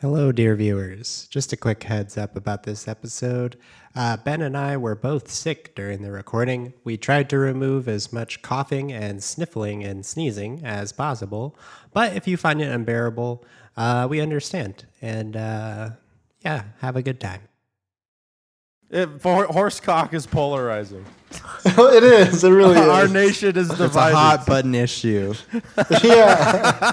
Hello, dear viewers. Just a quick heads up about this episode. Ben and I were both sick during the recording. We tried to remove as much coughing and sniffling and sneezing as possible, but if you find it unbearable, we understand. And yeah, have a good time. Horsecock is polarizing. It is. It really is. Our nation is divided. It's a hot button issue. Yeah.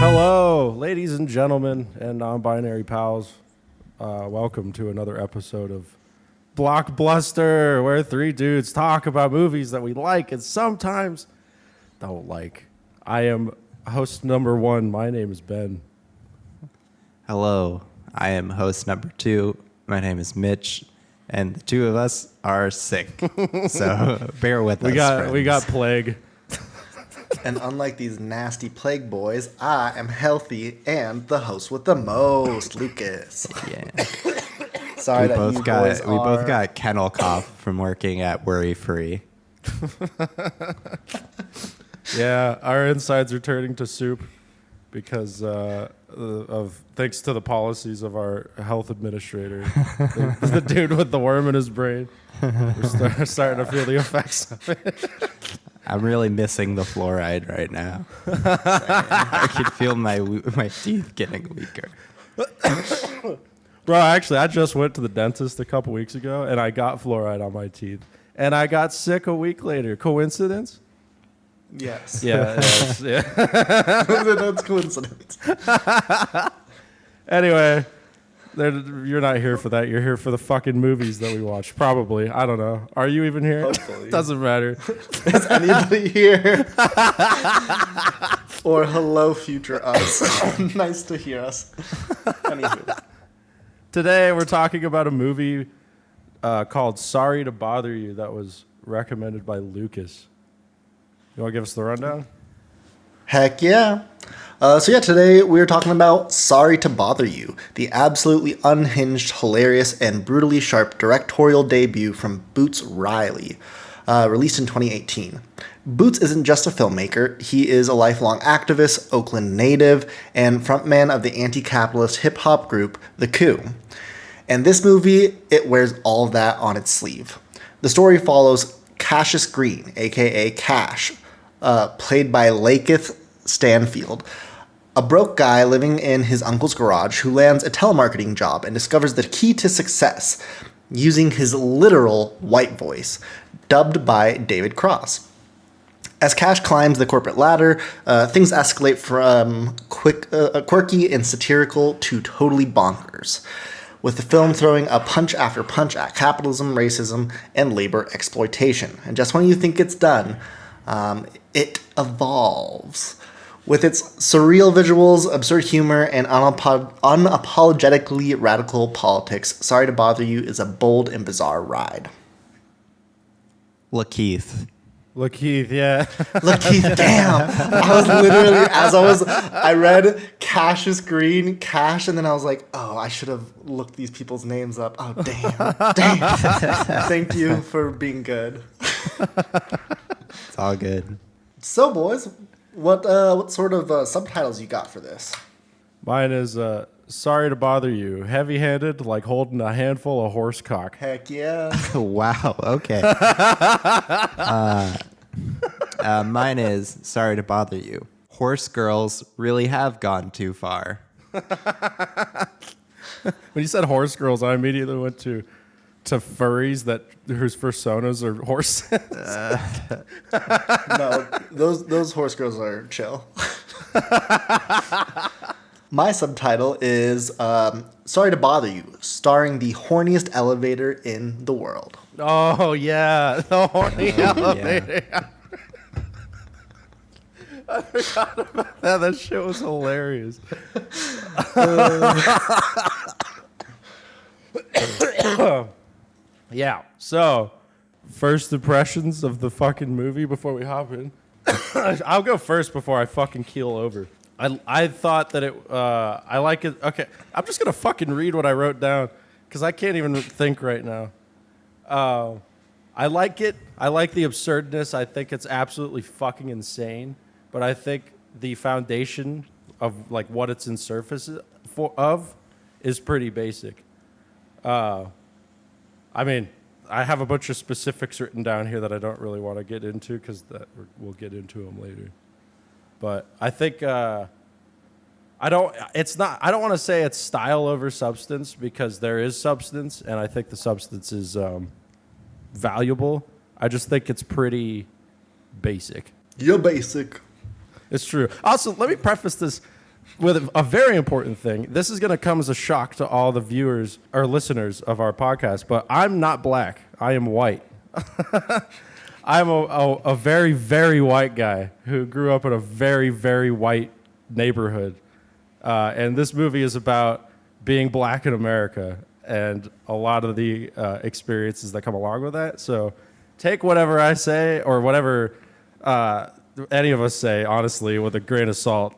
Hello, ladies and gentlemen, and non-binary pals. Welcome to another episode of Blockbuster, where three dudes talk about movies that we like and sometimes don't like. I am host number one. My name is Ben. Hello, I am host number 2. My name is Mitch, and the two of us are sick. So bear with us. We got plague. And unlike these nasty plague boys, I am healthy and the host with the most, Lucas. Yeah. Sorry we that both you got boys we both are- got kennel cough from working at Worry Free. Yeah, our insides are turning to soup because of thanks to the policies of our health administrator, the dude with the worm in his brain. We're starting to feel the effects of it. I'm really missing the fluoride right now. I can feel my teeth getting weaker. Bro, actually, I just went to the dentist a couple weeks ago, and I got fluoride on my teeth. And I got sick a week later. Coincidence? Yes. Yeah, yeah. That's coincidence. Anyway, you're not here for that. You're here for the fucking movies that we watch. Probably. I don't know. Are you even here? Hopefully. Doesn't matter. Is anybody here? Or hello, future us. Nice to hear us. Anywho. Today, we're talking about a movie called Sorry to Bother You that was recommended by Lucas. You want to give us the rundown? Heck yeah. Today we're talking about Sorry to Bother You, the absolutely unhinged, hilarious, and brutally sharp directorial debut from Boots Riley, released in 2018. Boots isn't just a filmmaker, he is a lifelong activist, Oakland native, and frontman of the anti-capitalist hip-hop group, The Coup. And this movie, it wears all of that on its sleeve. The story follows Cassius Green, aka Cash, played by Lakeith Stanfield, a broke guy living in his uncle's garage who lands a telemarketing job and discovers the key to success using his literal white voice, dubbed by David Cross. As Cash climbs the corporate ladder, things escalate from quirky and satirical to totally bonkers, with the film throwing a punch after punch at capitalism, racism, and labor exploitation. And just when you think it's done, it evolves. With its surreal visuals, absurd humor, and unapologetically radical politics, Sorry to Bother You is a bold and bizarre ride. Lakeith. Lakeith, yeah. Lakeith, damn! I read Cassius Green, Cash, and then I was like, oh, I should have looked these people's names up. Oh, damn. Thank you for being good. It's all good. So, boys, what sort of subtitles you got for this? Mine is Sorry to Bother You. Heavy-handed, like holding a handful of horsecock. Heck yeah. Wow. Okay. Mine is Sorry to Bother You. Horse girls really have gone too far. When you said horse girls, I immediately went to furries whose personas are horses. No, those horse girls are chill. My subtitle is Sorry to Bother You, starring the horniest elevator in the world. Oh, yeah. The horny elevator. Yeah. I forgot about that. That shit was hilarious. Yeah. So, first impressions of the fucking movie before we hop in. I'll go first before I fucking keel over. I thought that I like it. Okay, I'm just going to fucking read what I wrote down because I can't even think right now. I like it. I like the absurdness. I think it's absolutely fucking insane. But I think the foundation of like what it's in surface of is pretty basic. I mean, I have a bunch of specifics written down here that I don't really want to get into because we'll get into them later. But I think I don't want to say it's style over substance because there is substance, and I think the substance is valuable. I just think it's pretty basic. You're basic. It's true. Also, let me preface this with a very important thing. This is going to come as a shock to all the viewers or listeners of our podcast, but I'm not black. I am white. I'm a very, very white guy who grew up in a very, very white neighborhood. And this movie is about being black in America and a lot of the experiences that come along with that. So take whatever I say or whatever any of us say, honestly, with a grain of salt.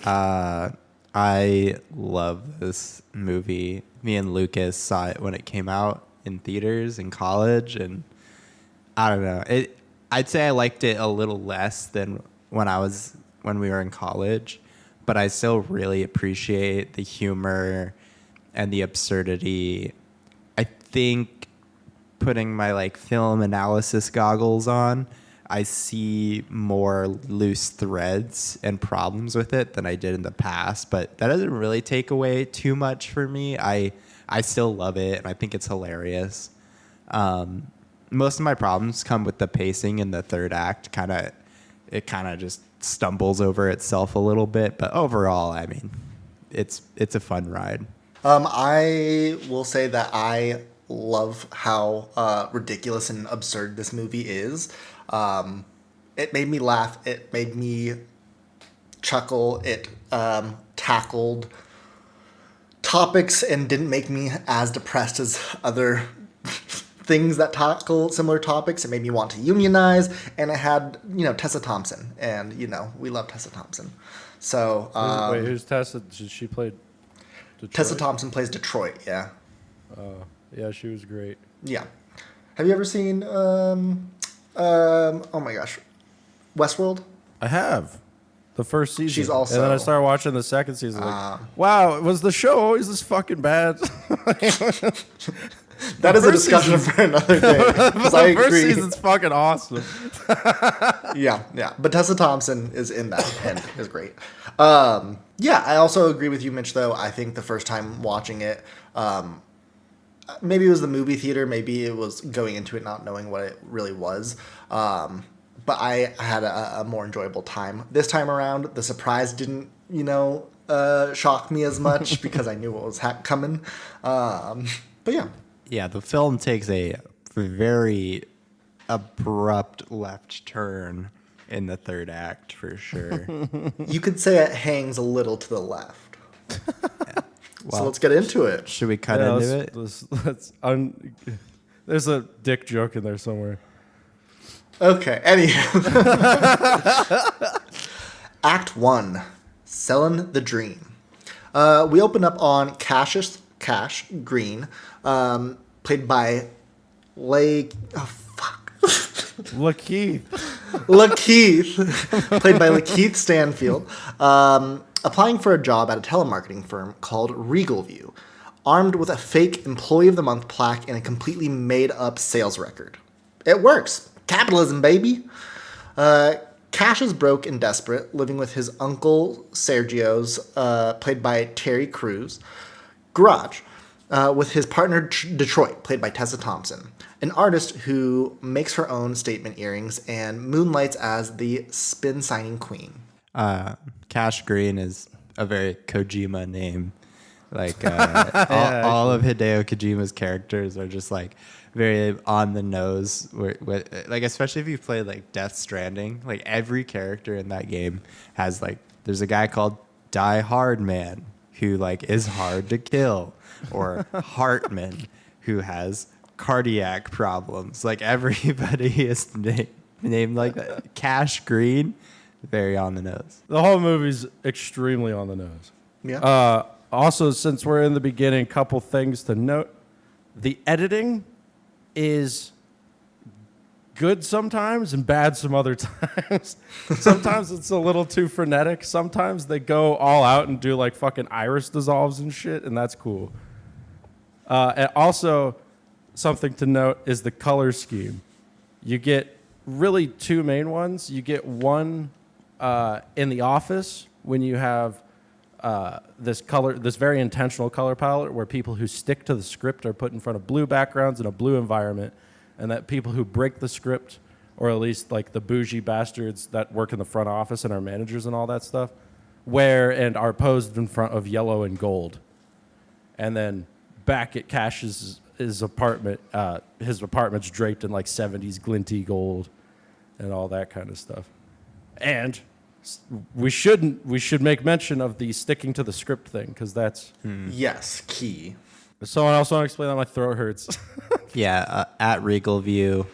I love this movie. Me and Lucas saw it when it came out in theaters in college, and I don't know. I'd say I liked it a little less than when we were in college, but I still really appreciate the humor and the absurdity. I think putting my like film analysis goggles on, I see more loose threads and problems with it than I did in the past, but that doesn't really take away too much for me. I still love it, and I think it's hilarious. Most of my problems come with the pacing in the third act. It kind of just stumbles over itself a little bit, but overall, I mean, it's a fun ride. I will say that I love how ridiculous and absurd this movie is. It made me laugh. It made me chuckle. It tackled topics and didn't make me as depressed as other things that tackle similar topics. It made me want to unionize, and it had, Tessa Thompson, and, we love Tessa Thompson. So, wait, who's Tessa? She played Detroit? Tessa Thompson plays Detroit, yeah. Yeah, she was great. Yeah. Have you ever seen, oh my gosh, Westworld? I have. The first season. She's also... And then I started watching the second season. Wow, was the show always this fucking bad? That is a discussion for another day. The first season's fucking awesome. Yeah. But Tessa Thompson is in that and is great. Yeah, I also agree with you, Mitch, though. I think the first time watching it, maybe it was the movie theater. Maybe it was going into it not knowing what it really was. But I had a more enjoyable time. This time around, the surprise didn't, shock me as much because I knew what was coming. But yeah. Yeah, the film takes a very abrupt left turn in the third act, for sure. You could say it hangs a little to the left. Yeah. Well, so let's get into it. Should we cut into it? There's a dick joke in there somewhere. Okay, anyhow. Act 1, Selling the Dream. We open up on Cash Green, played by Lakeith, played by Lakeith Stanfield, applying for a job at a telemarketing firm called Regalview, armed with a fake Employee of the Month plaque and a completely made-up sales record. It works. Capitalism, baby. Cash is broke and desperate, living with his uncle Sergio's, played by Terry Crews, garage, with his partner Detroit, played by Tessa Thompson, an artist who makes her own statement earrings and moonlights as the spin signing queen. Cash Green is a very Kojima name. Like all of Hideo Kojima's characters are just like very on the nose. Like especially if you play like Death Stranding, like every character in that game has like there's a guy called Die Hard Man who like is hard to kill, or Hartman who has cardiac problems. Like everybody is named like that. Cash Green, very on the nose. The whole movie's extremely on the nose. Yeah. Also, since we're in the beginning, couple things to note. The editing is good sometimes and bad some other times. Sometimes it's a little too frenetic. Sometimes they go all out and do like fucking iris dissolves and shit, and that's cool. And also, something to note is the color scheme. You get really two main ones. You get one in The Office when you have this very intentional color palette where people who stick to the script are put in front of blue backgrounds in a blue environment, and that people who break the script, or at least like the bougie bastards that work in the front office and are managers and all that stuff, wear and are posed in front of yellow and gold. And then back at Cash's his apartment's draped in like 70s glinty gold and all that kind of stuff. And we should make mention of the sticking to the script thing, because that's Yes, key. Someone else want to explain that? My throat hurts. Yeah, at Regal View,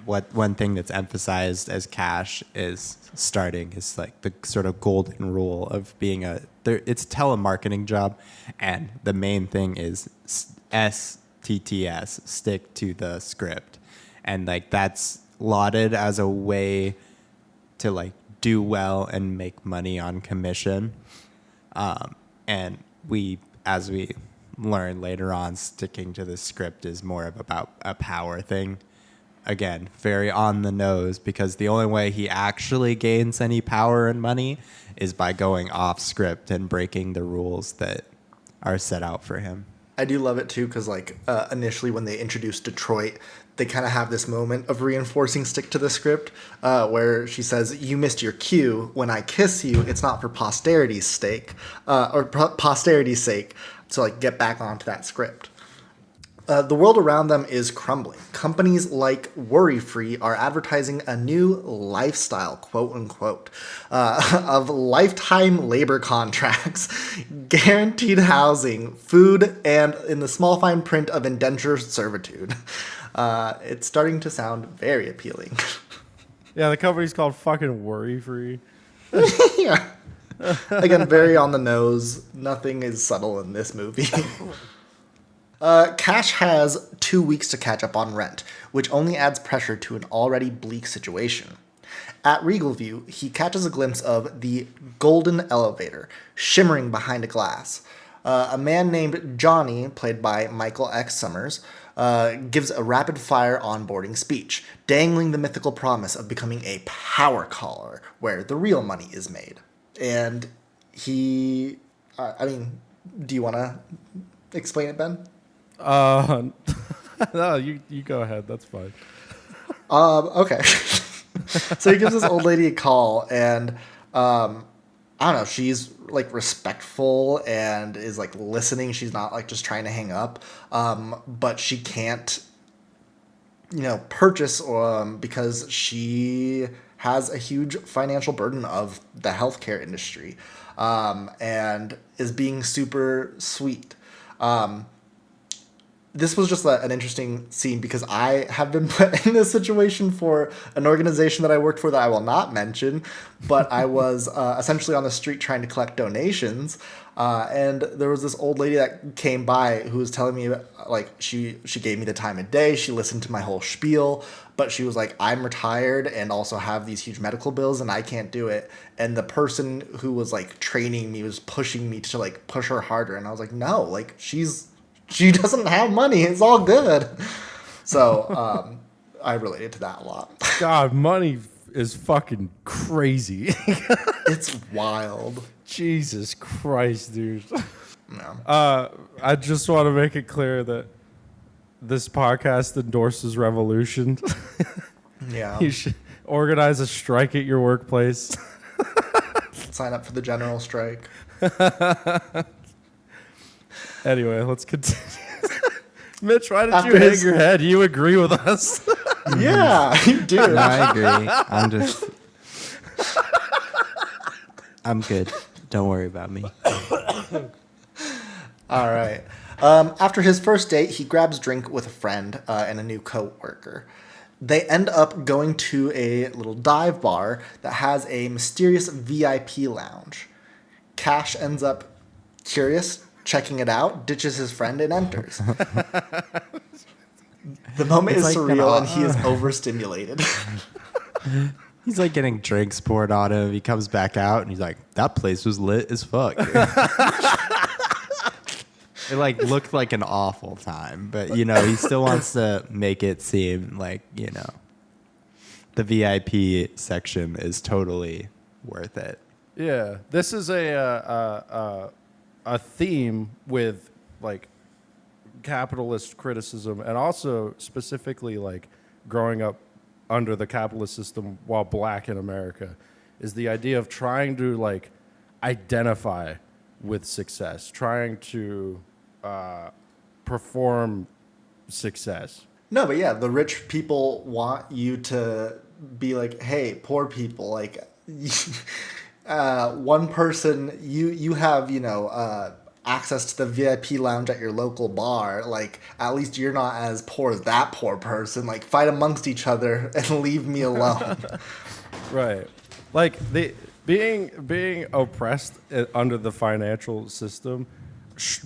one thing that's emphasized as Cash is starting is like the sort of golden rule of being it's a telemarketing job, and the main thing is STTS, stick to the script, and like that's lauded as a way to like do well and make money on commission, and as we learn later on, sticking to the script is more of about a power thing. Again, very on the nose, because the only way he actually gains any power and money is by going off script and breaking the rules that are set out for him. I do love it too, because like initially when they introduced Detroit, they kind of have this moment of reinforcing stick to the script, where she says, "You missed your cue. When I kiss you, it's not for posterity's sake, posterity's sake." To like get back onto that script. The world around them is crumbling. Companies like Worry Free are advertising a new lifestyle, quote unquote, of lifetime labor contracts, guaranteed housing, food, and in the small fine print of indentured servitude. It's starting to sound very appealing. Yeah, the company's called fucking Worry Free. Yeah. Again, very on the nose. Nothing is subtle in this movie. Cash has 2 weeks to catch up on rent, which only adds pressure to an already bleak situation. At Regal View, he catches a glimpse of the golden elevator, shimmering behind a glass. A man named Johnny, played by Michael X. Summers, gives a rapid-fire onboarding speech, dangling the mythical promise of becoming a power caller, where the real money is made. And he, do you want to explain it, Ben? No, you go ahead. That's fine. Okay. So he gives this old lady a call, and I don't know, she's like respectful and is like listening. She's not like just trying to hang up, but she can't, purchase because she has a huge financial burden of the healthcare industry, and is being super sweet. This was just an interesting scene because I have been put in this situation for an organization that I worked for that I will not mention, but I was essentially on the street trying to collect donations, and there was this old lady that came by who was telling me, like, she gave me the time of day, she listened to my whole spiel, but she was like, I'm retired and also have these huge medical bills and I can't do it. And the person who was like training me was pushing me to like push her harder, and I was like, no, like she doesn't have money. It's all good. So I related to that a lot. God, money is fucking crazy. It's wild. Jesus Christ, dude. No. I just want to make it clear that this podcast endorses revolution. Yeah. You should organize a strike at your workplace. Sign up for the general strike. Anyway, let's continue. Mitch, why did you hang your head? You agree with us? Yeah, you do. No, I agree. I'm good. Don't worry about me. All right. After his first date, he grabs drink with a friend and a new co-worker. They end up going to a little dive bar that has a mysterious VIP lounge. Cash ends up curious, checking it out, ditches his friend, and enters. The moment It's is like surreal, and he is overstimulated. He's like getting drinks poured on him. He comes back out and he's like, "That place was lit as fuck." It like looked like an awful time, but you know, he still wants to make it seem like, you know, the VIP section is totally worth it. Yeah, this is a theme with like capitalist criticism, and also specifically like growing up under the capitalist system while black in America, is the idea of trying to like identify with success, trying to perform success. No, but yeah, the rich people want you to be like, hey, poor people, like, one person, you have, you know, access to the VIP lounge at your local bar. Like, at least you're not as poor as that poor person. Like, fight amongst each other and leave me alone. Right. Like being oppressed under the financial system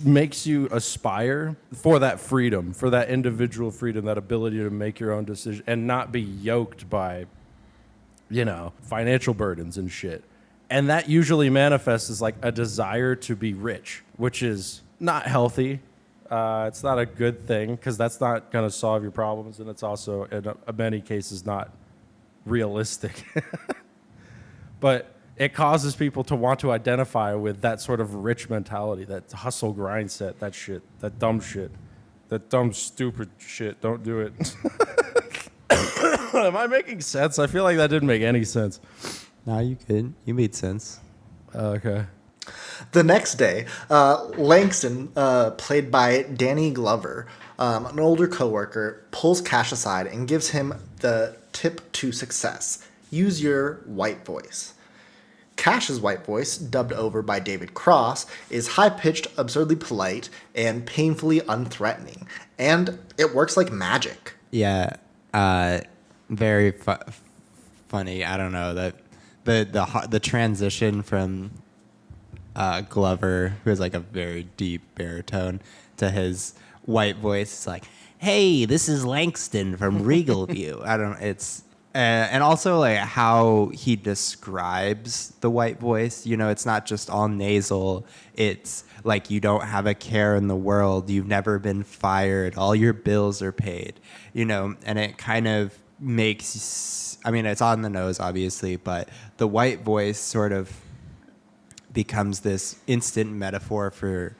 makes you aspire for that freedom, for that individual freedom, that ability to make your own decision and not be yoked by, you know, financial burdens and shit. And that usually manifests as like a desire to be rich, which is not healthy. It's not a good thing because that's not going to solve your problems. And it's also, in many cases, not realistic. But it causes people to want to identify with that sort of rich mentality, that hustle grind set, that shit, that dumb shit, that dumb stupid shit. Don't do it. Am I making sense? I feel like that didn't make any sense. No, you could. You made sense. Okay. The next day, Langston, played by Danny Glover, an older coworker, pulls Cash aside and gives him the tip to success: use your white voice. Cash's white voice, dubbed over by David Cross, is high-pitched, absurdly polite, and painfully unthreatening. And it works like magic. Yeah, very funny. I don't know that the transition from Glover, who has like a very deep baritone, to his white voice is like, "Hey, this is Langston from Regal View." I don't. It's and also like how he describes the white voice. You know, it's not just all nasal. It's like, you don't have a care in the world. You've never been fired. All your bills are paid. You know, and it kind of makes, I mean, it's on the nose, obviously, but the white voice sort of becomes this instant metaphor for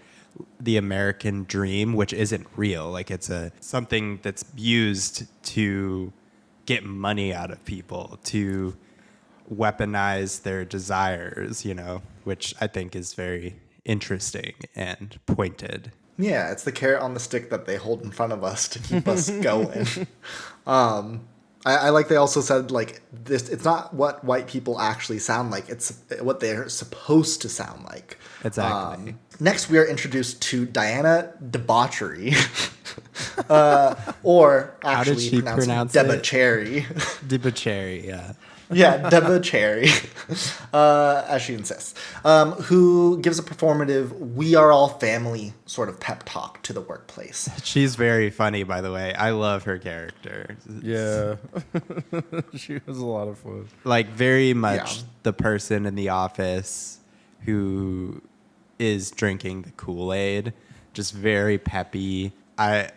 the American dream, which isn't real. Like, it's something that's used to get money out of people, to weaponize their desires, you know, which I think is very interesting and pointed. Yeah, it's the carrot on the stick that they hold in front of us to keep us going. I like they also said, like, this, it's not what white people actually sound like, it's what they're supposed to sound like. Exactly. Next, we are introduced to Diana Debauchery, or How did actually she pronounced pronounce it? Debauchery. Debauchery, yeah. Yeah, Debauchery, as she insists, who gives a performative "we are all family" sort of pep talk to the workplace. She's very funny, by the way. I love her character. Yeah. She was a lot of fun. Like, very much Yeah. the person in the office who is drinking the Kool-Aid. Just very peppy. I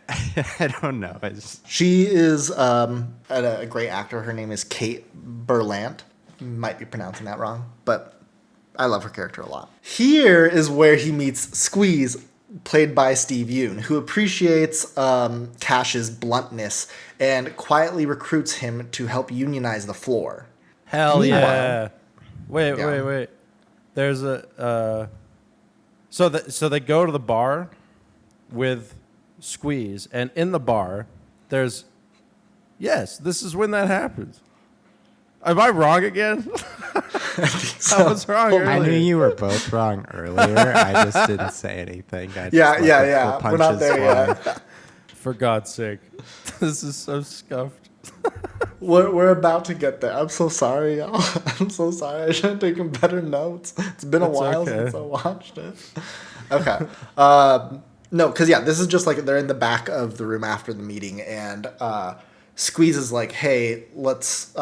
don't know. She is a great actor. Her name is Kate Berlant. Might be pronouncing that wrong, but I love her character a lot. Here is where he meets Squeeze, played by Steve Yeun, who appreciates Cash's bluntness and quietly recruits him to help unionize the floor. Hell Meanwhile- yeah. Wait. There's a so they go to the bar with Squeeze, and in the bar there's, yes, this is when that happens. Am I wrong again? I was wrong earlier. I knew you were both wrong earlier. I just didn't say anything. I just Yeah. let the We're not punches there fly. yet. For God's sake. This is so scuffed. We're about to get there. I'm so sorry, y'all. I'm so sorry. I should have taken better notes. It's been a It's while okay. since I watched it. Okay. No, because this is just like they're in the back of the room after the meeting, and Squeeze is like, "Hey, let's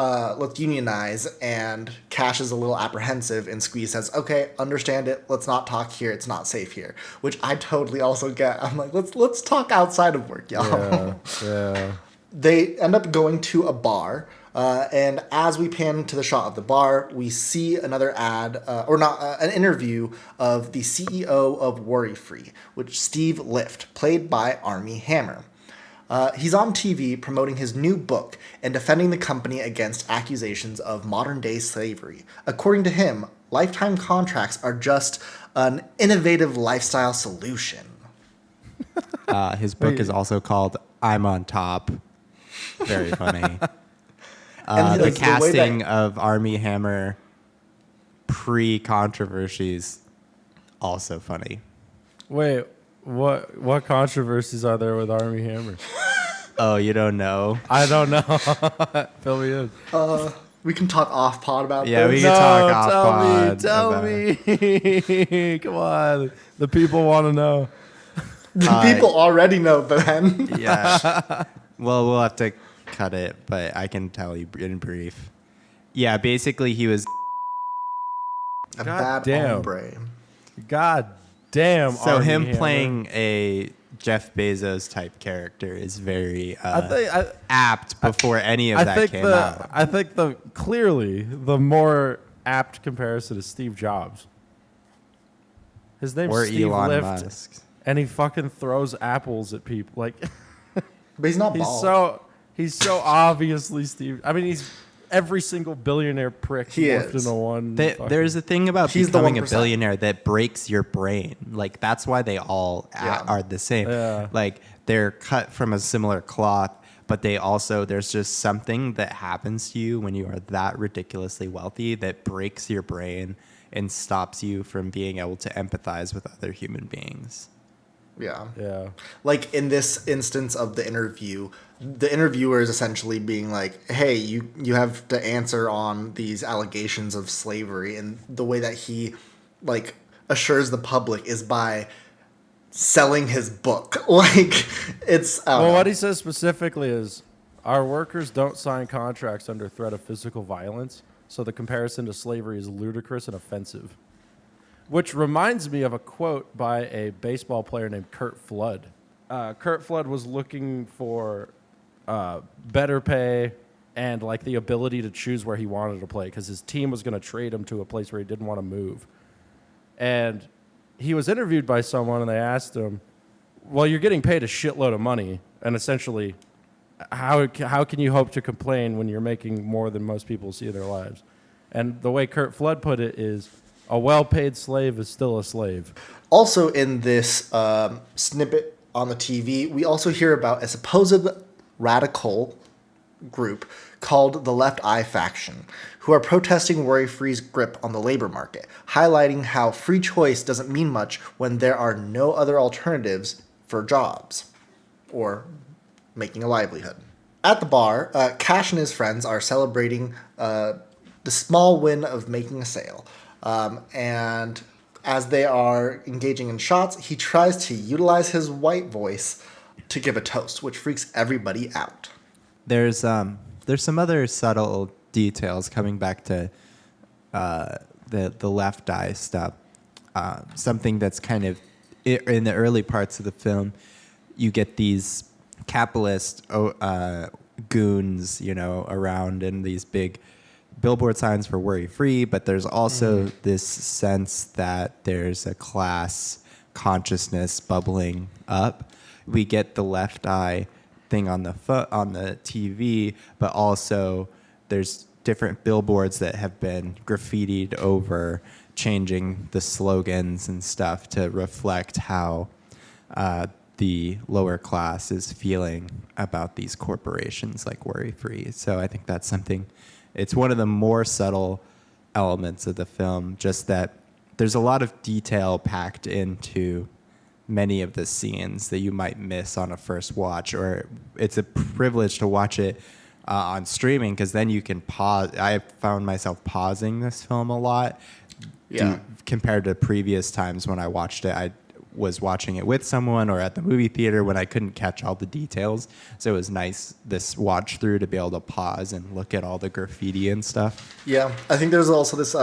unionize," and Cash is a little apprehensive, and Squeeze says, "Okay, understand it. Let's not talk here. It's not safe here," which I totally also get. I'm like, let's talk outside of work, y'all. Yeah. They end up going to a bar, and as we pan to the shot of the bar, we see another ad, an interview of the CEO of Worry Free, which Steve Lift, played by Armie Hammer. He's on TV promoting his new book and defending the company against accusations of modern-day slavery. According to him, lifetime contracts are just an innovative lifestyle solution. His book is also called I'm on Top. Very funny. The casting of Armie Hammer pre-controversies, also funny. Wait, what controversies are there with Armie Hammer? Oh, you don't know? I don't know. Fill me in. We can talk off pod about Yeah, this. we can talk off pod. Tell me. Come on. The people want to know. The people already know, Ben. Yeah. Well, we'll have to cut it, but I can tell you in brief. Yeah, basically he was... A God bad damn. hombre. God damn. So Armie him Hammer. playing a Jeff Bezos type character is very I apt before any of that came out. I think clearly the more apt comparison is Steve Jobs. His name's Or Steve Elon Lift, Musk. and he fucking throws apples at people. Like But he's not bald. he's so obviously Steve. I mean, he's every single billionaire prick He morphed is. into one. There's a thing about He's the becoming a 1%. billionaire that breaks your brain. Like, that's why they all are the same. Yeah. Like, they're cut from a similar cloth, but they also, there's just something that happens to you when you are that ridiculously wealthy that breaks your brain and stops you from being able to empathize with other human beings. Yeah. Like in this instance of the interview, the interviewer is essentially being like, hey, you have to answer on these allegations of slavery, and the way that he like assures the public is by selling his book. Like it's Well, what he says specifically is our workers don't sign contracts under threat of physical violence, so the comparison to slavery is ludicrous and offensive. Which reminds me of a quote by a baseball player named Curt Flood. Curt Flood was looking for better pay and like the ability to choose where he wanted to play because his team was going to trade him to a place where he didn't want to move. And he was interviewed by someone, and they asked him, well, you're getting paid a shitload of money, and essentially, how can you hope to complain when you're making more than most people see in their lives? And the way Curt Flood put it is, a well-paid slave is still a slave. Also in this snippet on the TV, we also hear about a supposed radical group called the Left Eye Faction, who are protesting worry-free's grip on the labor market, highlighting how free choice doesn't mean much when there are no other alternatives for jobs or making a livelihood. At the bar, Cash and his friends are celebrating the small win of making a sale. And as they are engaging in shots, he tries to utilize his white voice to give a toast, which freaks everybody out. There's some other subtle details coming back to the left eye stuff. Something that's kind of in the early parts of the film, you get these capitalist goons, around in these big billboard signs for worry free, but there's also this sense that there's a class consciousness bubbling up. We get the left eye thing on the TV, but also there's different billboards that have been graffitied over, changing the slogans and stuff to reflect how the lower class is feeling about these corporations like Worry Free. So I think that's something. It's one of the more subtle elements of the film, just that there's a lot of detail packed into many of the scenes that you might miss on a first watch, or it's a privilege to watch it on streaming because then you can pause. I found myself pausing this film a lot compared to previous times when I watched it. I was watching it with someone or at the movie theater when I couldn't catch all the details. So it was nice this watch through to be able to pause and look at all the graffiti and stuff. Yeah, I think there's also this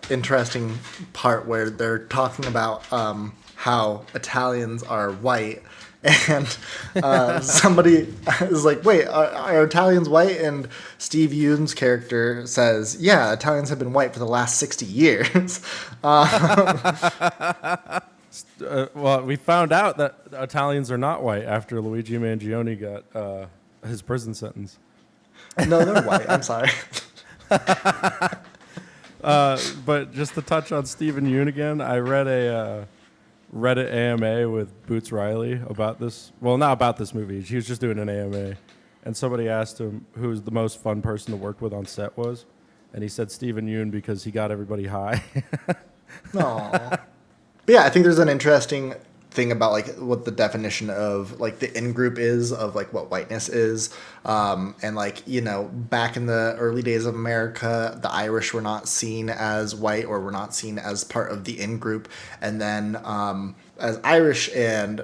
interesting part where they're talking about how Italians are white, and somebody is like, wait, are Italians white? And Steve Yeun's character says, yeah, Italians have been white for the last 60 years. Well, we found out that Italians are not white after Luigi Mangione got his prison sentence. No, they're white. I'm sorry. But just to touch on Stephen Yeun again, I read a Reddit AMA with Boots Riley about this. Well, not about this movie. He was just doing an AMA. And somebody asked him who the most fun person to work with on set was. And he said Stephen Yeun because he got everybody high. Aww. But yeah, I think there's an interesting thing about like what the definition of like the in-group is, of like what whiteness is. And like, you know, back in the early days of America, the Irish were not seen as white or were not seen as part of the in-group. And then as Irish and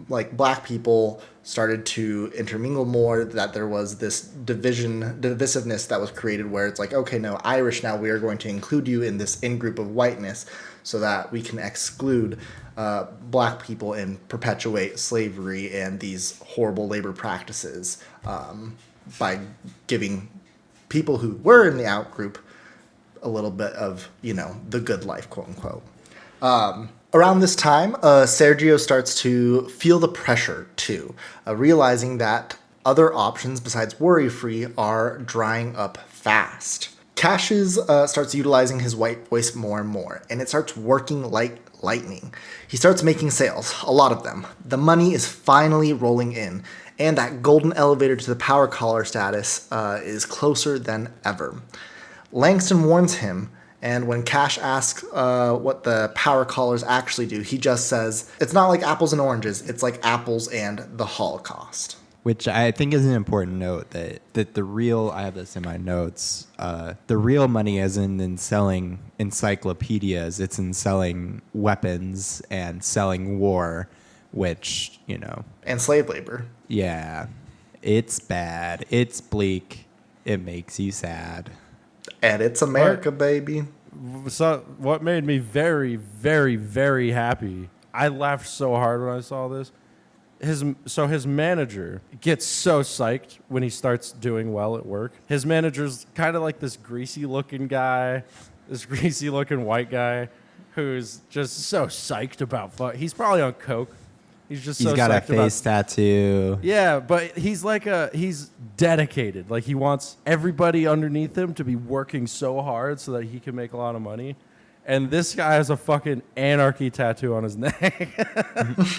like black people started to intermingle more, that there was this divisiveness that was created where it's like, okay, no, Irish, now we are going to include you in this in-group of whiteness so that we can exclude black people and perpetuate slavery and these horrible labor practices by giving people who were in the out group a little bit of, you know, the good life, quote unquote. Around this time, Sergio starts to feel the pressure too, realizing that other options besides worry-free are drying up fast. Cashes starts utilizing his white voice more and more, and it starts working like lightning. He starts making sales, a lot of them. The money is finally rolling in, and that golden elevator to the power collar status is closer than ever. Langston warns him, and when Cash asks what the power collars actually do, he just says, it's not like apples and oranges, it's like apples and the Holocaust. Which I think is an important note, that the real, I have this in my notes, the real money isn't in selling encyclopedias, it's in selling weapons and selling war, which, you know. And slave labor. Yeah, it's bad, it's bleak, it makes you sad. And it's America, baby. So what made me very, very, very happy, I laughed so hard when I saw this. His manager gets so psyched when he starts doing well at work. His manager's kind of like this greasy-looking guy, this greasy-looking white guy who's just so psyched about he's probably on coke. He's just so psyched about... He's got a face tattoo. Yeah, but he's he's dedicated. Like, he wants everybody underneath him to be working so hard so that he can make a lot of money. And this guy has a fucking anarchy tattoo on his neck. That's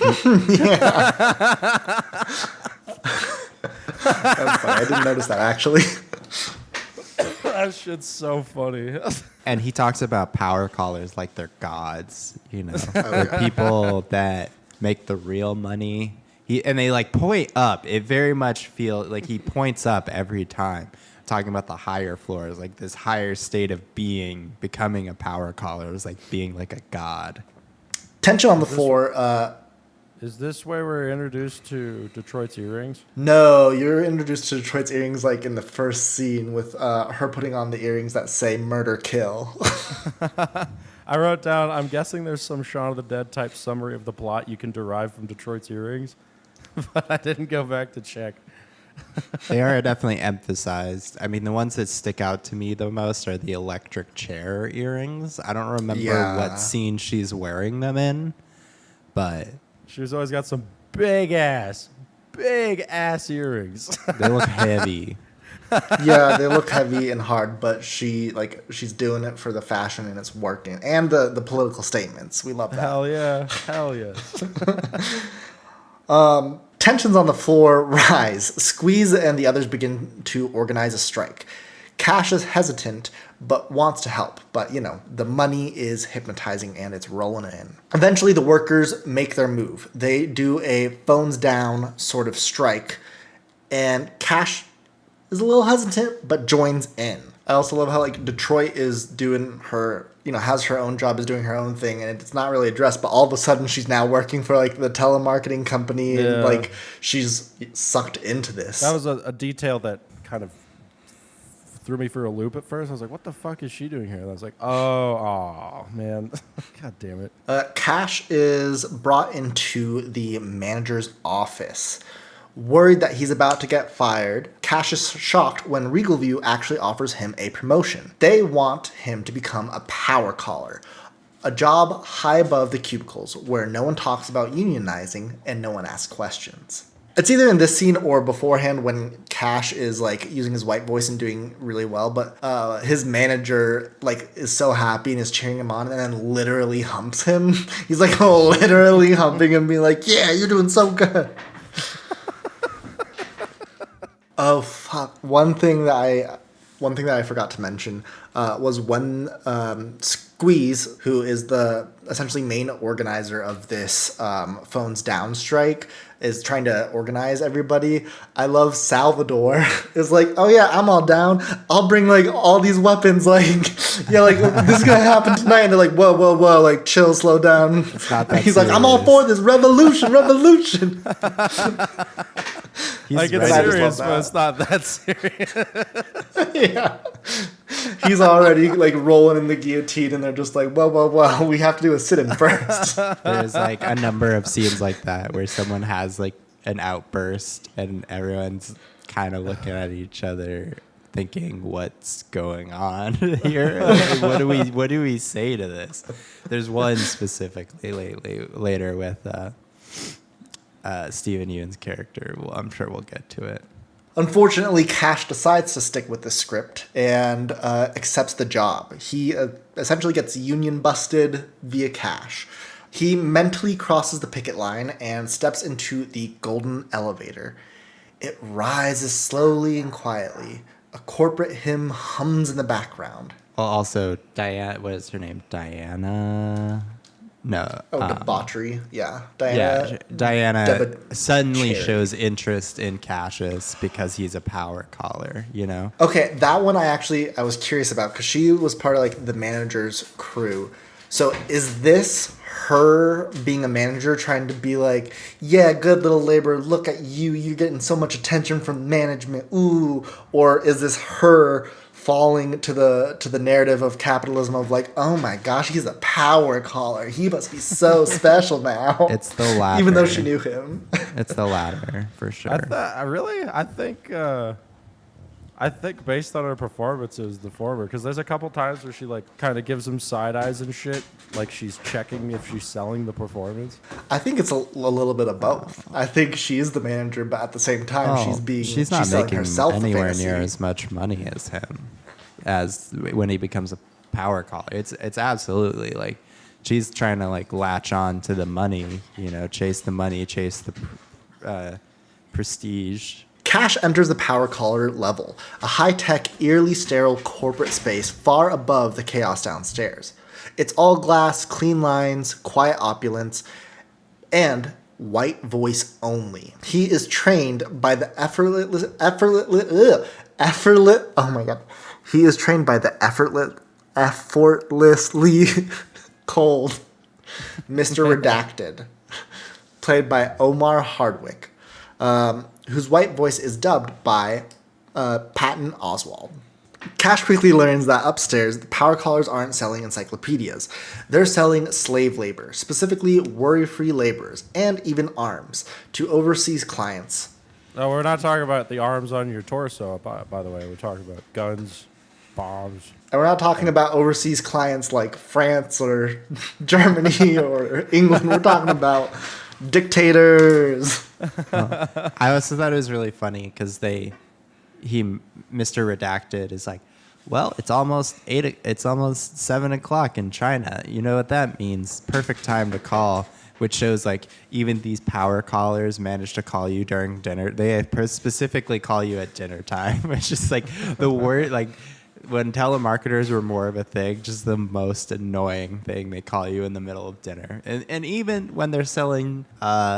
funny. I didn't notice that, actually. That shit's so funny. And he talks about power collars like they're gods, you know. They're people that make the real money. And they like point up. It very much feels like he points up every time. Talking about the higher floors, like this higher state of being, becoming a power collar is like being like a god. Tension on the floor. Is this where we're introduced to Detroit's earrings? No, you're introduced to Detroit's earrings like in the first scene with her putting on the earrings that say murder, kill. I wrote down, I'm guessing there's some Shaun of the Dead type summary of the plot you can derive from Detroit's earrings, but I didn't go back to check. They are definitely emphasized. I mean, the ones that stick out to me the most are the electric chair earrings. I don't remember what scene she's wearing them in, but... She's always got some big ass earrings. They look heavy. Yeah, they look heavy and hard, but she's doing it for the fashion and it's working. And the political statements. We love that. Hell yeah. Tensions on the floor rise. Squeeze and the others begin to organize a strike. Cash is hesitant, but wants to help. But, you know, the money is hypnotizing and it's rolling in. Eventually, the workers make their move. They do a phones down sort of strike. And Cash is a little hesitant, but joins in. I also love how like Detroit is doing her, has her own job, is doing her own thing, and it's not really addressed. But all of a sudden, she's now working for like the telemarketing company, and like she's sucked into this. That was a detail that kind of threw me for a loop at first. I was like, "What the fuck is she doing here?" And I was like, "Oh, man, god damn it!" Cash is brought into the manager's office. Worried that he's about to get fired, Cash is shocked when Regalview actually offers him a promotion. They want him to become a power caller, a job high above the cubicles where no one talks about unionizing and no one asks questions. It's either in this scene or beforehand when Cash is like using his white voice and doing really well, but his manager like is so happy and is cheering him on and then literally humps him. He's like literally humping him, being like, "Yeah, you're doing so good." Oh fuck! One thing that I forgot to mention was when Squeeze, who is the essentially main organizer of this phones down strike, is trying to organize everybody. I love Salvador. Is like, "Oh yeah, I'm all down. I'll bring like all these weapons. Like, yeah, like this is gonna happen tonight." And they're like, "Whoa, whoa, whoa! Like, chill, slow down." It's not that He's like, "I'm all for this revolution, revolution." Like it's serious, but it's not that serious. Yeah. He's already like rolling in the guillotine and they're just like, "Whoa, whoa, whoa, we have to do a sit-in first." There's like a number of scenes like that where someone has like an outburst and everyone's kind of looking at each other thinking, "What's going on here? Like, what do we say to this?" There's one specifically later with Stephen Ewan's character. Well, I'm sure we'll get to it. Unfortunately, Cash decides to stick with the script and accepts the job. He essentially gets union busted via Cash. He mentally crosses the picket line and steps into the golden elevator. It rises slowly and quietly. A corporate hymn hums in the background. Well, also, Diana, what is her name? Diana? No. Debauchery. Yeah. Diana. Diana suddenly shows interest in Cassius because he's a power caller, Okay, that one I was curious about because she was part of like the manager's crew. So is this her being a manager trying to be like, "Yeah, good little labor, look at you, you're getting so much attention from management, ooh," or is this her falling to the narrative of capitalism of like, "Oh my gosh, he's a power caller, he must be so special now"? It's the latter. Even though she knew him. It's the latter for sure. I think based on her performance, it was the former. Because there's a couple times where she like kind of gives him side eyes and shit, like she's checking if she's selling the performance. I think it's a little bit of both. I think she is the manager, but at the same time, she's not making anywhere near as much money as him, as when he becomes a power caller. It's absolutely like she's trying to like latch on to the money, chase the money, chase the prestige. Cash enters the power caller level, a high-tech, eerily sterile corporate space far above the chaos downstairs. It's all glass, clean lines, quiet opulence, and white voice only. He is trained by the He is trained by the effortlessly cold Mr. Redacted, played by Omar Hardwick, whose white voice is dubbed by Patton Oswalt. Cash quickly learns that upstairs, the power callers aren't selling encyclopedias. They're selling slave labor, specifically worry-free laborers, and even arms, to overseas clients. No, we're not talking about the arms on your torso, by the way. We're talking about guns, bombs. And we're not talking about overseas clients like France or Germany or England. We're talking about dictators. I also thought it was really funny because Mr. Redacted is like, "Well, it's almost 7 o'clock in China. You know what that means? Perfect time to call." Which shows like even these power callers manage to call you during dinner. They specifically call you at dinner time. It's just like the word like. When telemarketers were more of a thing, just the most annoying thing, they call you in the middle of dinner. And even when they're selling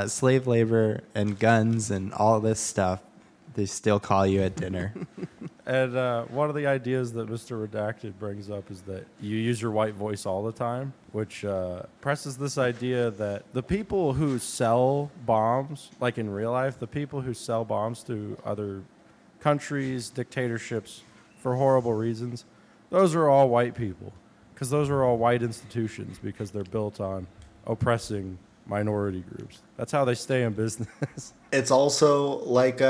slave labor and guns and all this stuff, they still call you at dinner. And one of the ideas that Mr. Redacted brings up is that you use your white voice all the time, which presses this idea that the people who sell bombs, like in real life, the people who sell bombs to other countries, dictatorships, for horrible reasons, those are all white people. Because those are all white institutions because they're built on oppressing minority groups. That's how they stay in business. It's also like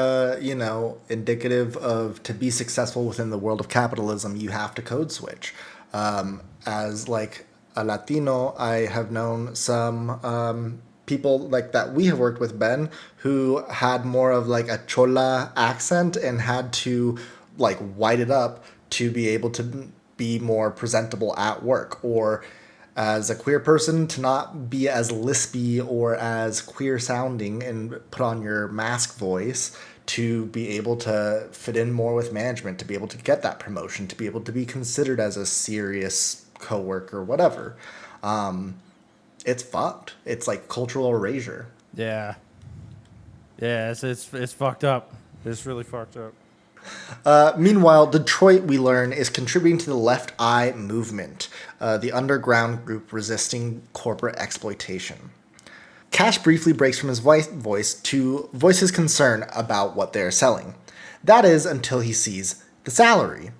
indicative of to be successful within the world of capitalism, you have to code switch. As like a Latino, I have known some people like that we have worked with, Ben, who had more of like a chola accent and had to like white it up to be able to be more presentable at work, or as a queer person to not be as lispy or as queer sounding and put on your mask voice to be able to fit in more with management, to be able to get that promotion, to be able to be considered as a serious coworker, whatever. It's fucked. It's like cultural erasure. Yeah. Yeah, it's fucked up. It's really fucked up. Meanwhile, Detroit, we learn, is contributing to the Left Eye movement, the underground group resisting corporate exploitation. Cash briefly breaks from his voice to voice his concern about what they're selling. That is until he sees the salary.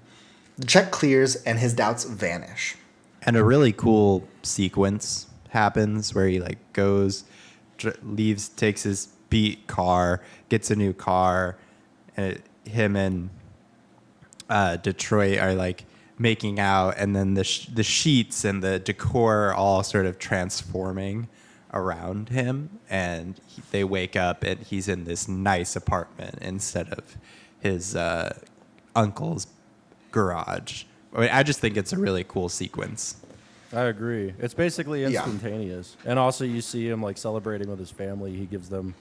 The check clears and his doubts vanish. And a really cool sequence happens where he like goes, leaves, takes his beat car, gets a new car, and him and Detroit are like making out, and then the sheets and the decor are all sort of transforming around him, and they wake up and he's in this nice apartment instead of his uncle's garage. I mean, I just think it's a really cool sequence. I agree. It's basically instantaneous. Yeah. And also you see him like celebrating with his family. He gives them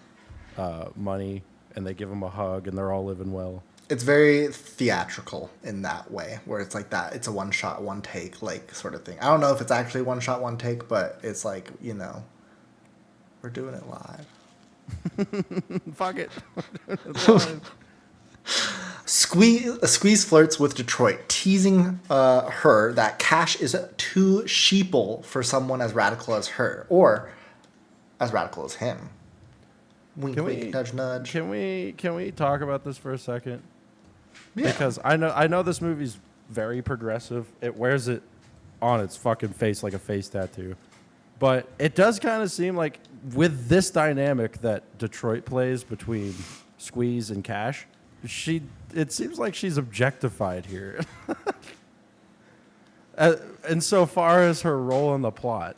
money and they give him a hug and they're all living well. It's very theatrical in that way, where it's like that. It's a one shot, one take, like sort of thing. I don't know if it's actually one shot, one take, but it's like, we're doing it live. Fuck it. Squeeze flirts with Detroit, teasing her that Cash is too sheeple for someone as radical as her, or as radical as him. Wink, wink, nudge, nudge. Can we talk about this for a second? Yeah. Because I know this movie's very progressive. It wears it on its fucking face like a face tattoo. But it does kind of seem like with this dynamic that Detroit plays between Squeeze and Cash, it seems like she's objectified here. Insofar as her role in the plot.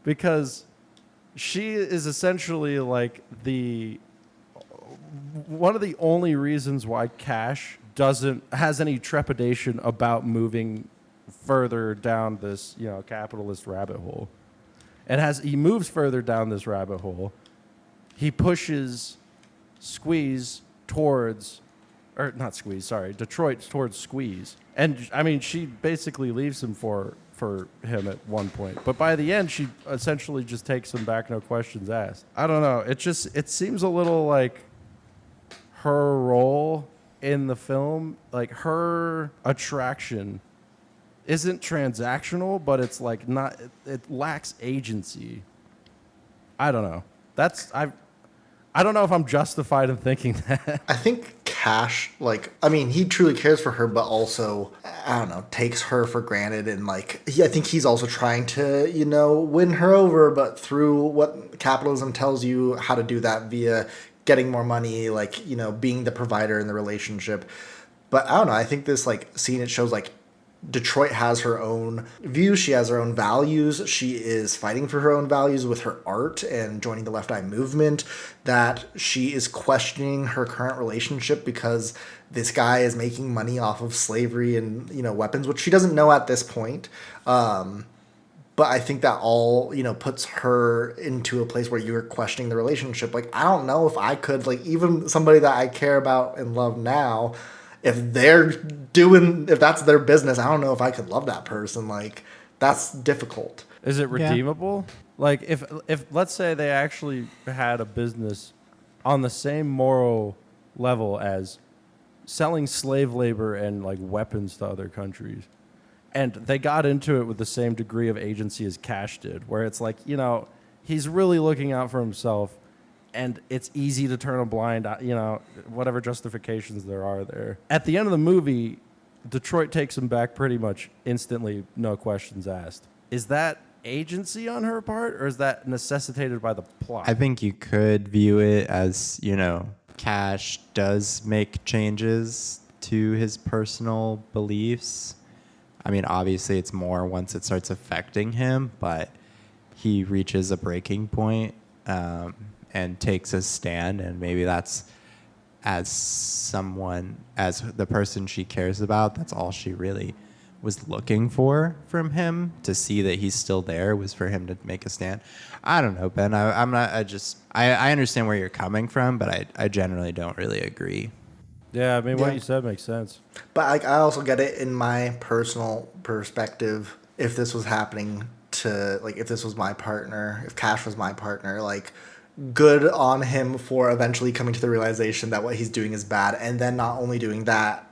Because she is essentially like one of the only reasons why Cash has any trepidation about moving further down this, capitalist rabbit hole. And as he moves further down this rabbit hole, he pushes Detroit towards Squeeze. And I mean, she basically leaves him for him at one point. But by the end, she essentially just takes him back, no questions asked. I don't know. It seems a little like her role in the film, like her attraction isn't transactional, but it's like not, it lacks agency. I don't know. I don't know if I'm justified in thinking that. I think Cash, he truly cares for her, but also, I don't know, takes her for granted. And I think he's also trying to, win her over, but through what capitalism tells you how to do that via getting more money, being the provider in the relationship. But I don't know. I think this scene, it shows Detroit has her own views. She has her own values. She is fighting for her own values with her art and joining the Left Eye movement. That she is questioning her current relationship because this guy is making money off of slavery and, weapons, which she doesn't know at this point. But I think that all, puts her into a place where you're questioning the relationship. I don't know if I could, even somebody that I care about and love now, if that's their business, I don't know if I could love that person. That's difficult. Is it redeemable? Yeah. If let's say they actually had a business on the same moral level as selling slave labor and like weapons to other countries. And they got into it with the same degree of agency as Cash did, where it's like, you know, he's really looking out for himself, and it's easy to turn a blind eye, you know, whatever justifications there are there. At the end of the movie, Detroit takes him back pretty much instantly, no questions asked. Is that agency on her part, or is that necessitated by the plot? I think you could view it as, you know, Cash does make changes to his personal beliefs. I mean, obviously it's more once it starts affecting him, but he reaches a breaking point and takes a stand, and maybe that's as the person she cares about, that's all she really was looking for from him. To see that he's still there was for him to make a stand. I don't know, Ben. I understand where you're coming from, but I generally don't really agree. Yeah, I mean, what Yeah. you said makes sense. But like, I also get it in my personal perspective. If this was happening to, like, if this was my partner, if Cash was my partner, like, good on him for eventually coming to the realization that what he's doing is bad, and then not only doing that,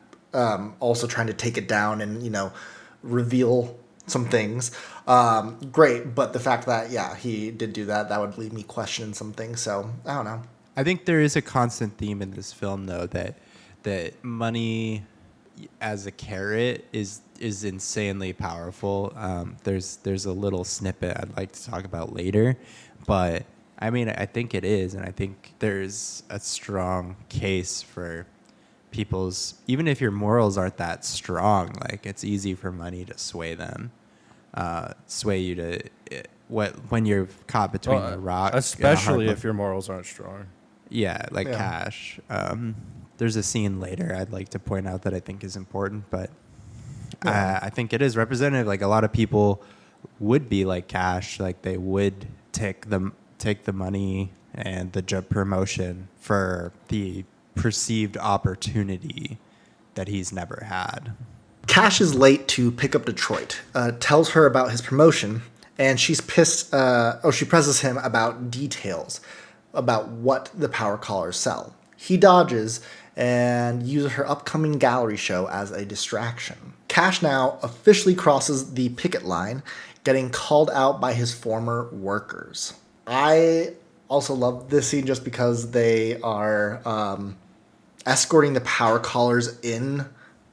also trying to take it down and, you know, reveal some things. Great, but the fact that, yeah, he did do that, that would leave me questioning some things. So I don't know. I think there is a constant theme in this film, though, that money as a carrot is insanely powerful. There's a little snippet I'd like to talk about later, but I mean, I think it is, and I think there's a strong case for people's, even if your morals aren't that strong, like it's easy for money to sway them, sway you to when you're caught between a rock, especially if your morals aren't strong. Yeah, like Yeah. Cash. There's a scene later I'd like to point out that I think is important, but I think it is representative. Like a lot of people would be like Cash, like they would take the money and the job promotion for the perceived opportunity that he's never had. Cash is late to pick up Detroit, tells her about his promotion, and she's pissed. She presses him about details about what the power callers sell. He dodges and uses her upcoming gallery show as a distraction. Cash now officially crosses the picket line, getting called out by his former workers. I also love this scene just because they are escorting the power callers in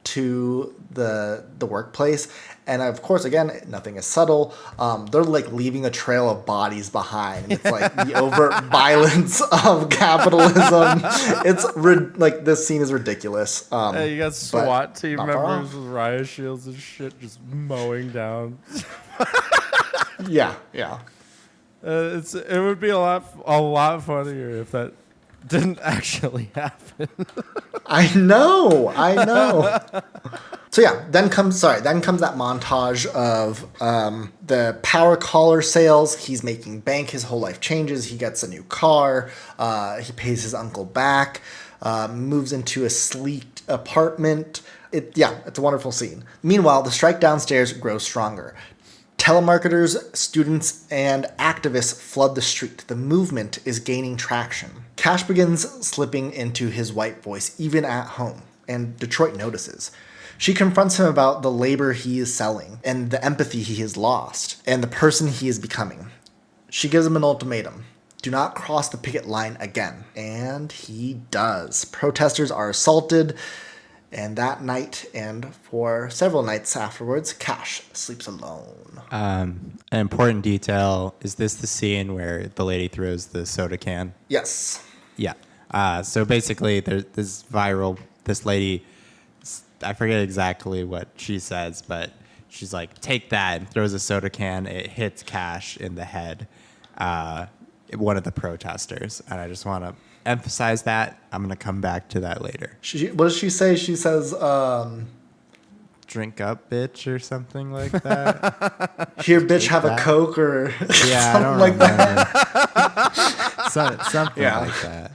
to the workplace, and of course, again, nothing is subtle. They're like leaving a trail of bodies behind. It's like the overt violence of capitalism. It's like this scene is ridiculous. Hey, you got SWAT team not far members with riot shields and shit just mowing down. Yeah. It would be a lot funnier if that didn't actually happen. I know. So yeah, then comes that montage of the power caller sales. He's making bank. His whole life changes. He gets a new car. He pays his uncle back. Moves into a sleek apartment. It's a wonderful scene. Meanwhile, the strike downstairs grows stronger. Telemarketers, students, and activists flood the street. The movement is gaining traction. Cash begins slipping into his white voice, even at home, and Detroit notices. She confronts him about the labor he is selling, and the empathy he has lost, and the person he is becoming. She gives him an ultimatum. Do not cross the picket line again. And he does. Protesters are assaulted, and that night, and for several nights afterwards, Cash sleeps alone. An important detail, is this the scene where the lady throws the soda can? Yes. Yeah. So basically, there's this lady, I forget exactly what she says, but she's like, take that, and throws a soda can. It hits Cash in the head, one of the protesters. And I just want to emphasize that. I'm going to come back to that later. What does she say? She says, Drink up, bitch, or something like that. here, bitch, have a Coke, or Yeah, something I don't like remember. that. Something Yeah. like that.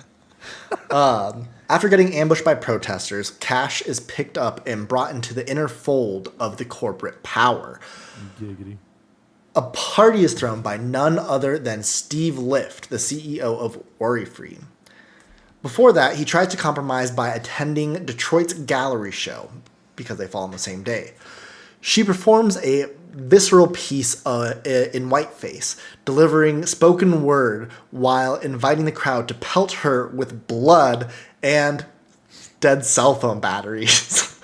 After getting ambushed by protesters, Cash is picked up and brought into the inner fold of the corporate power. Giggity. A party is thrown by none other than Steve Lift, the CEO of Worry Free. Before that, he tries to compromise by attending Detroit's gallery show because they fall on the same day. She performs a visceral piece in whiteface, delivering spoken word while inviting the crowd to pelt her with blood and dead cell phone batteries.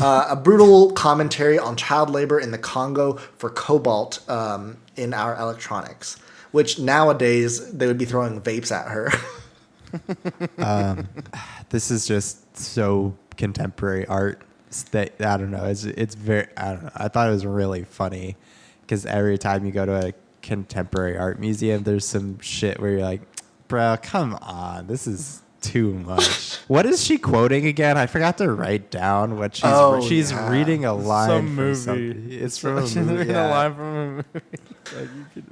A brutal commentary on child labor in the Congo for cobalt in our electronics, which nowadays they would be throwing vapes at her. This is just so contemporary art that I don't know. It's very, I don't know. I thought it was really funny because every time you go to a contemporary art museum, there's some shit where you're like, bro, come on, this is too much. What is she quoting again? I forgot to write down what she's reading a line Some from movie. something. It's from a She's movie. reading a line from a movie.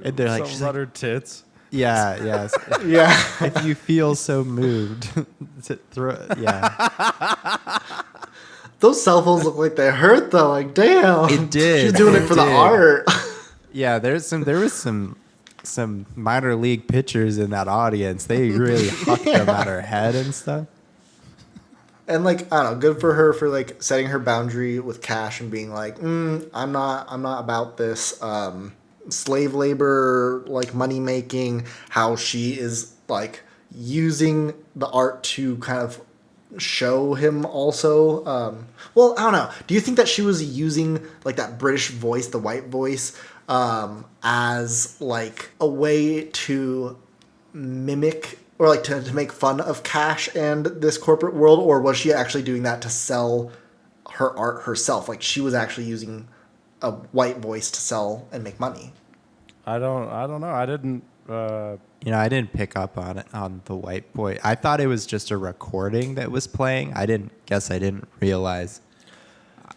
And they're like, something she's about like, her tits. yeah, yes. Yeah. If you feel so moved, to throw, yeah. Those cell phones look like they hurt though. Like, damn. It did. She's doing it for the did. art. Yeah, there was some minor league pitchers in that audience. They really hucked them at her head and stuff. And like, I don't know, good for her for like setting her boundary with Cash and being like, I'm not about this slave labor, like money making, how she is like using the art to kind of show him also. Well, I don't know. Do you think that she was using like that British voice, the white voice, as like a way to mimic or like to make fun of Cash and this corporate world, or was she actually doing that to sell her art herself? Like she was actually using a white voice to sell and make money. I don't know. I didn't. I didn't pick up on it on the white boy. I thought it was just a recording that was playing. I didn't realize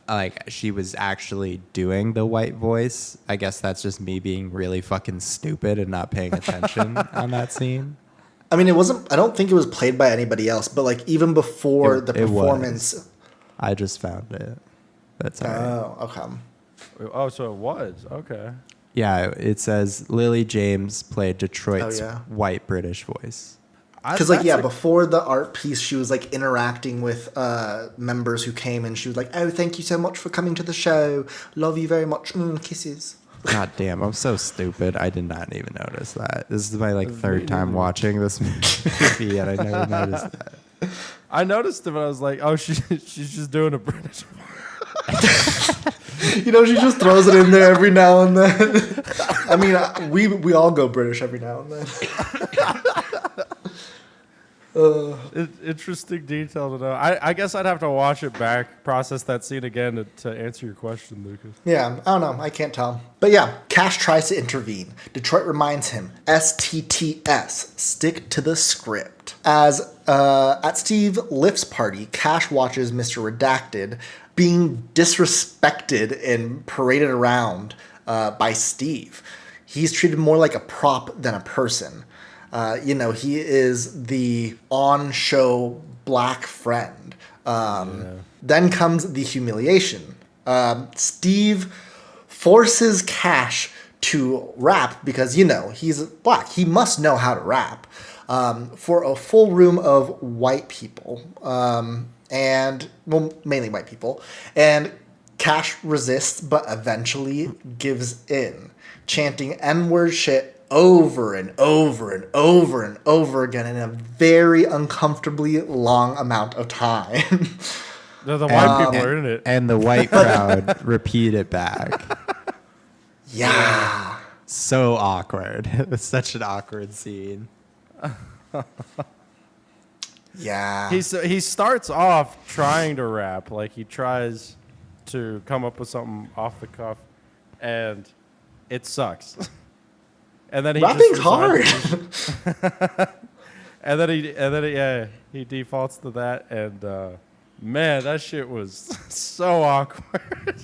like she was actually doing the white voice. I guess that's just me being really fucking stupid and not paying attention on that scene. I mean, I don't think it was played by anybody else, but like even before the performance. Was. I just found it. That's all right. Oh, okay. Oh, so it was. Okay. Yeah, it says Lily James played Detroit's white British voice. Because before the art piece, she was like interacting with members who came, and she was like, "Oh, thank you so much for coming to the show. Love you very much. Kisses." God damn, I'm so stupid. I did not even notice that. This is my third time watching this movie, and I never noticed that. I noticed it, but I was like, "Oh, she's just doing a British." She just throws it in there every now and then. I mean, we all go British every now and then. Interesting detail to know. I guess I'd have to watch it back, process that scene again to answer your question, Lucas. Yeah, I don't know. I can't tell. But yeah, Cash tries to intervene. Detroit reminds him, STTS, stick to the script. As at Steve Lift's party, Cash watches Mr. Redacted being disrespected and paraded around by Steve. He's treated more like a prop than a person. He is the on-show black friend. Then comes the humiliation. Steve forces Cash to rap because, he's black. He must know how to rap for a full room of white people. Mainly white people. And Cash resists, but eventually gives in, chanting N-word shit over and over and over and over again in a very uncomfortably long amount of time. The white people are in it. And the white crowd repeat it back. Yeah. So awkward. It was such an awkward scene. Yeah. He starts off trying to rap, like he tries to come up with something off the cuff, and it sucks. And then rapping's hard. and then he defaults to that, and man, that shit was so awkward.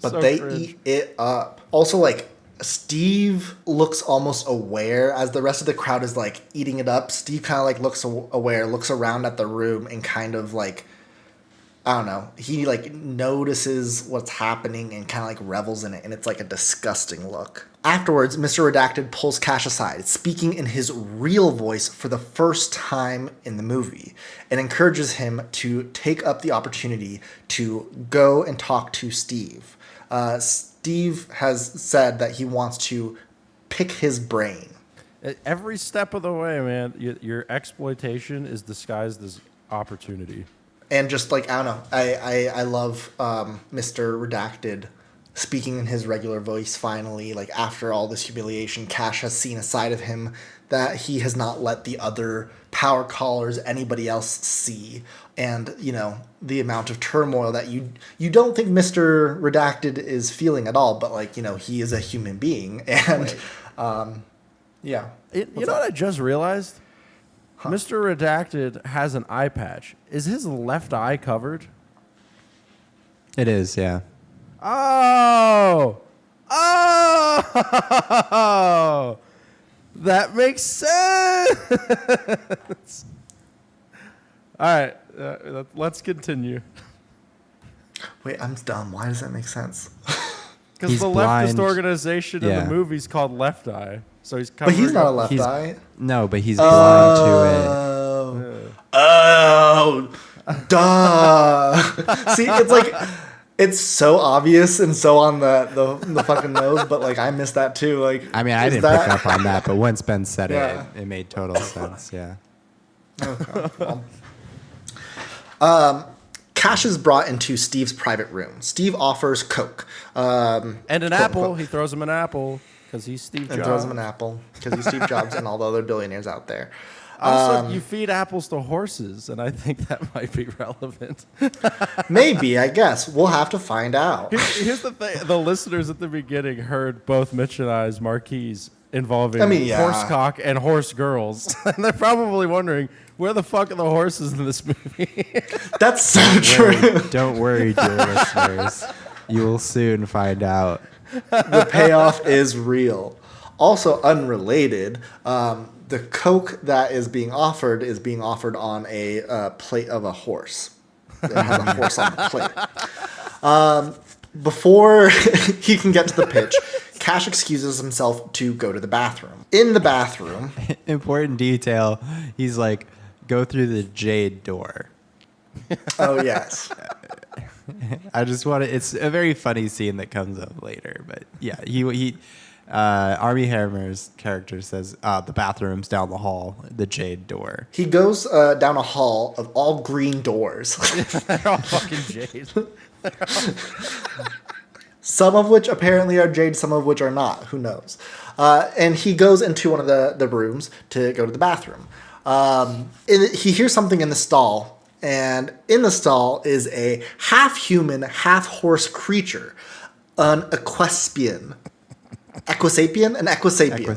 But so they cringe. eat it up. Also, like, Steve looks almost aware as the rest of the crowd is like eating it up. Steve kind of like looks aware, looks around at the room, and kind of like I don't know. He like notices what's happening and kind of like revels in it, and it's like a disgusting look. Afterwards, Mr. Redacted pulls Cash aside, speaking in his real voice for the first time in the movie, and encourages him to take up the opportunity to go and talk to Steve. Steve has said that he wants to pick his brain. Every step of the way, man, your exploitation is disguised as opportunity. And just like, I don't know, I love Mr. Redacted speaking in his regular voice finally. Like, after all this humiliation, Cash has seen a side of him that he has not let the other power callers, anybody else see. And, you know, the amount of turmoil that you don't think Mr. Redacted is feeling at all, but, like, you know, he is a human being. And, yeah. You know what I just realized? Huh. Mr. Redacted has an eye patch. Is his left eye covered? It is, yeah. Oh! That makes sense! All right, let's continue. Wait, I'm dumb. Why does that make sense? Because the leftist organization in the movie's called Left Eye. So he's covering. But he's not a left eye. No, but he's blind to it. Oh, duh. See, it's like, it's so obvious and so on the fucking nose, but like I missed that too. Like, I mean, I didn't pick up on that, but once Ben said it made total sense. Yeah. Okay. Well. Cash is brought into Steve's private room. Steve offers Coke. And an apple. He throws him an apple because he's Steve Jobs. And throws him an apple because he's Steve Jobs and all the other billionaires out there. Also, you feed apples to horses, and I think that might be relevant. Maybe, I guess. We'll have to find out. Here's the thing. The listeners at the beginning heard both Mitch and I's marquees involving horsecock and horse girls. And they're probably wondering, where the fuck are the horses in this movie? That's so true. Don't worry, dear listeners. You will soon find out. The payoff is real. Also unrelated, the Coke that is being offered on a plate of a horse. It has a horse on the plate. Before he can get to the pitch, Cash excuses himself to go to the bathroom. In the bathroom... Important detail. He's like, go through the jade door. Oh, yes. I just want to... It's a very funny scene that comes up later. But yeah, Armie Hammer's character says, the bathroom's down the hall, the jade door. He goes down a hall of all green doors. They're all fucking jade. Some of which apparently are jade, some of which are not. Who knows? And he goes into one of the rooms to go to the bathroom. He hears something in the stall, and in the stall is a half-human, half-horse creature, an equisapian. Equisapien? An equisapien.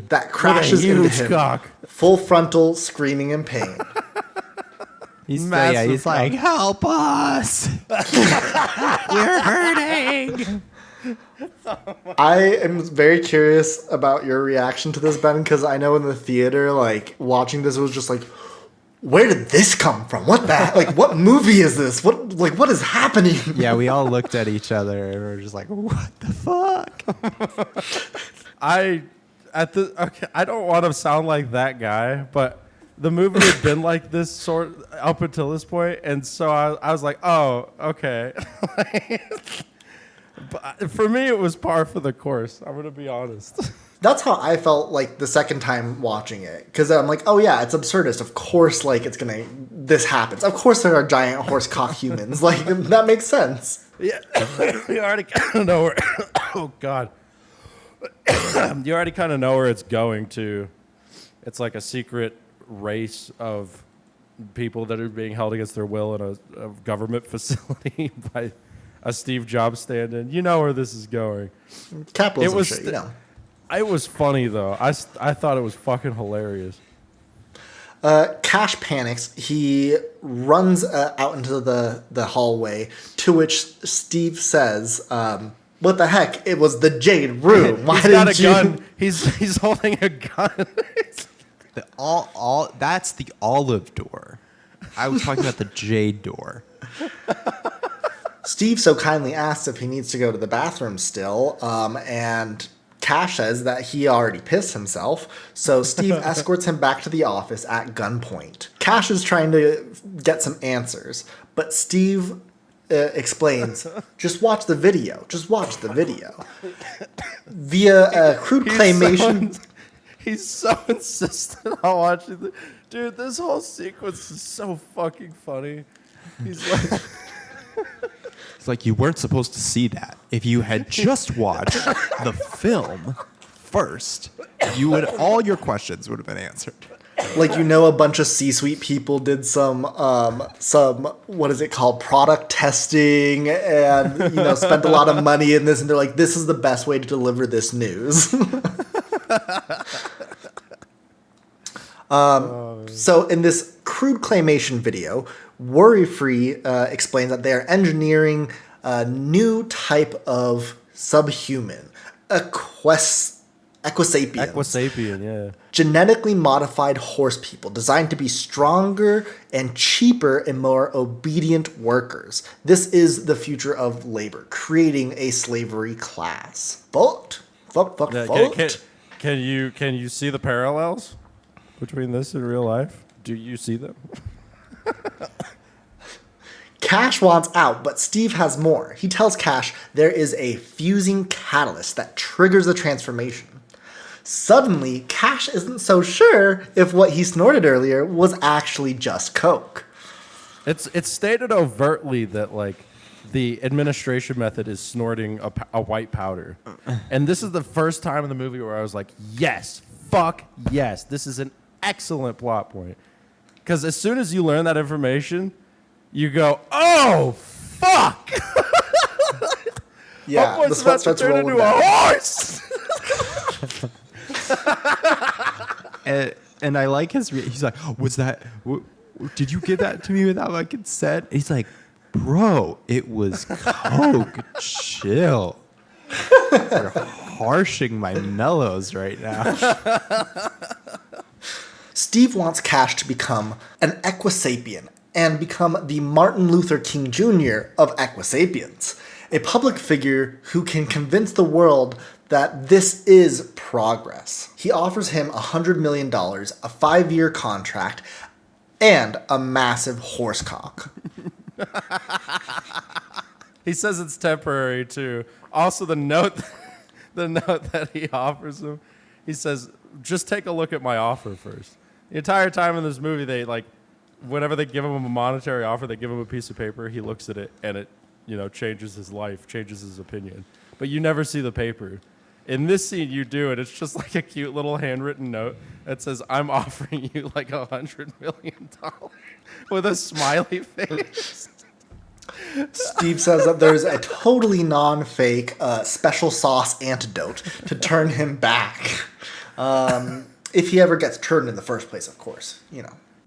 That crashes into him, cock. full frontal, screaming in pain. He's like, help us! We're hurting! I am very curious about your reaction to this, Ben, because I know in the theater, like, watching this was just like, where did this come from? What the like? What movie is this? What is happening? Yeah, we all looked at each other and we were just like, what the fuck? I don't want to sound like that guy, but the movie had been like this sort up until this point, and so I was like, oh, okay. But for me, it was par for the course. I'm gonna be honest. That's how I felt like the second time watching it, because I'm like, oh yeah, it's absurdist. Of course, like this happens. Of course, there are giant horse cock humans. Like that makes sense. Yeah, you already kind of know where. Oh God, you already kind of know where it's going to. It's like a secret race of people that are being held against their will in a government facility by a Steve Jobs stand-in. You know where this is going. Capitalism shit, you know. It was funny, though. I thought it was fucking hilarious. Cash panics. He runs out into the hallway, to which Steve says, what the heck? It was the Jade Room. Why didn't you... gun. He's holding a gun. That's the olive door. I was talking about the Jade door. Steve so kindly asks if he needs to go to the bathroom still, and Cash says that he already pissed himself, so Steve escorts him back to the office at gunpoint. Cash is trying to get some answers, but Steve explains, just watch the video. Just watch the video. Via crude claymation... He's so insistent on watching the... Dude, this whole sequence is so fucking funny. He's like... It's like you weren't supposed to see that. If you had just watched the film first, all your questions would have been answered. Like, a bunch of C-suite people did some what is it called, product testing, and spent a lot of money in this, and they're like, this is the best way to deliver this news. So in this crude claymation video, Worry Free explains that they are engineering a new type of subhuman, Equisapiens. Equisapien, yeah. Genetically modified horse people designed to be stronger and cheaper and more obedient workers. This is the future of labor, creating a slavery class. Fucked. Can you see the parallels between this and real life? Do you see them? Cash wants out, but Steve has more. He tells Cash there is a fusing catalyst that triggers the transformation. Suddenly, Cash isn't so sure if what he snorted earlier was actually just coke. It's stated overtly that, like, the administration method is snorting a white powder. And this is the first time in the movie where I was like, yes, fuck yes. This is an excellent plot point. Because as soon as you learn that information, you go, oh, fuck. Yeah, the sweat starts to turn into a horse. and I like he's like, was that, did you give that to me without my consent? He's like, bro, it was coke. Chill. You're harshing my mellows right now. Steve wants Cash to become an Equisapien and become the Martin Luther King Jr. of Equisapiens, a public figure who can convince the world that this is progress. He offers him $100 million, a 5-year contract, and a massive horse cock. He says it's temporary too. Also, the note that he offers him, he says, just take a look at my offer first. The entire time in this movie, they whenever they give him a monetary offer, they give him a piece of paper. He looks at it, and it, changes his life, changes his opinion. But you never see the paper. In this scene, you do it. It's just like a cute little handwritten note that says, "I'm offering you like $100 million," with a smiley face. Steve says that there's a totally non-fake special sauce antidote to turn him back. If he ever gets turned in the first place, of course,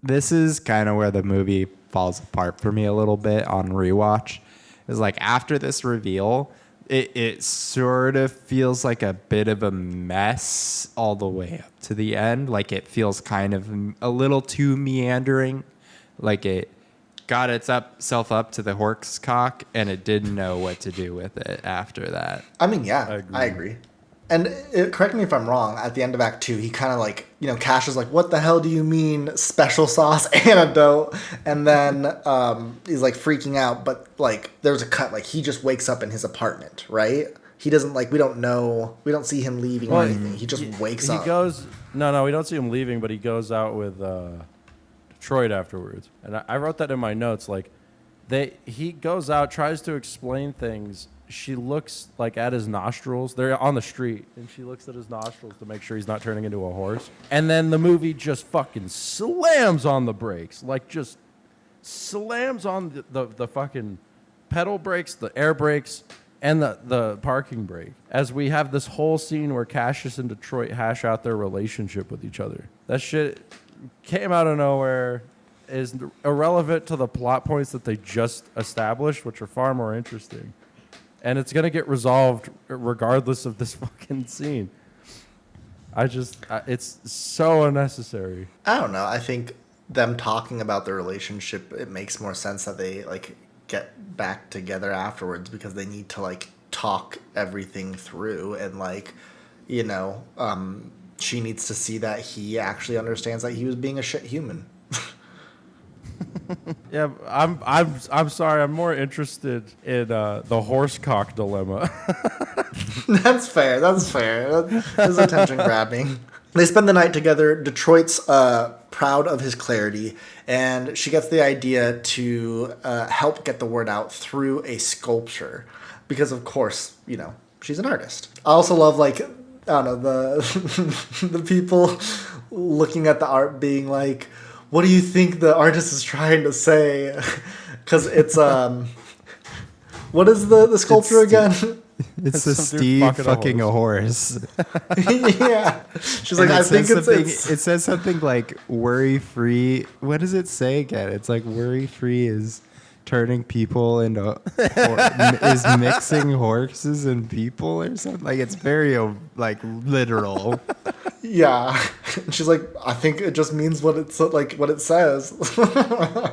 This is kind of where the movie falls apart for me a little bit on rewatch. Is like after this reveal, it sort of feels like a bit of a mess all the way up to the end. Like it feels kind of a little too meandering. Like it got itself up to the horse cock and it didn't know what to do with it after that. I mean, yeah, I agree. And correct me if I'm wrong, at the end of Act 2, he kind of Cash is like, what the hell do you mean special sauce antidote? And then he's like freaking out, but there's a cut, he just wakes up in his apartment, right? He doesn't we don't see him leaving or anything. He just wakes up. No, we don't see him leaving, but he goes out with Detroit afterwards. And I wrote that in my notes, he goes out, tries to explain things. She looks at his nostrils. They're on the street, and she looks at his nostrils to make sure he's not turning into a horse. And then the movie just fucking slams on the brakes, just slams on the fucking pedal brakes, the air brakes, and the parking brake. As we have this whole scene where Cassius and Detroit hash out their relationship with each other. That shit came out of nowhere, is irrelevant to the plot points that they just established, which are far more interesting. And it's going to get resolved regardless of this fucking scene. It's so unnecessary. I don't know. I think them talking about their relationship, it makes more sense that they like get back together afterwards because they need to like talk everything through and like, you know, she needs to see that he actually understands that he was being a shit human. Yeah, I'm sorry. I'm more interested in the horsecock dilemma. That's fair. That's fair. That's attention grabbing. They spend the night together. Detroit's proud of his clarity, and she gets the idea to help get the word out through a sculpture, because of course, you know, she's an artist. I also love like, I don't know, the the people looking at the art being like, what do you think the artist is trying to say? Because it's what is the sculpture again? It's a some dude Steve fucking a fucking a horse. Yeah, she's like, And I think it says something like worry free. What does it say again? It's like worry free is turning people into is mixing horses and people or something. Like it's very like literal. Yeah, she's like, I think it just means what it's like what it says. I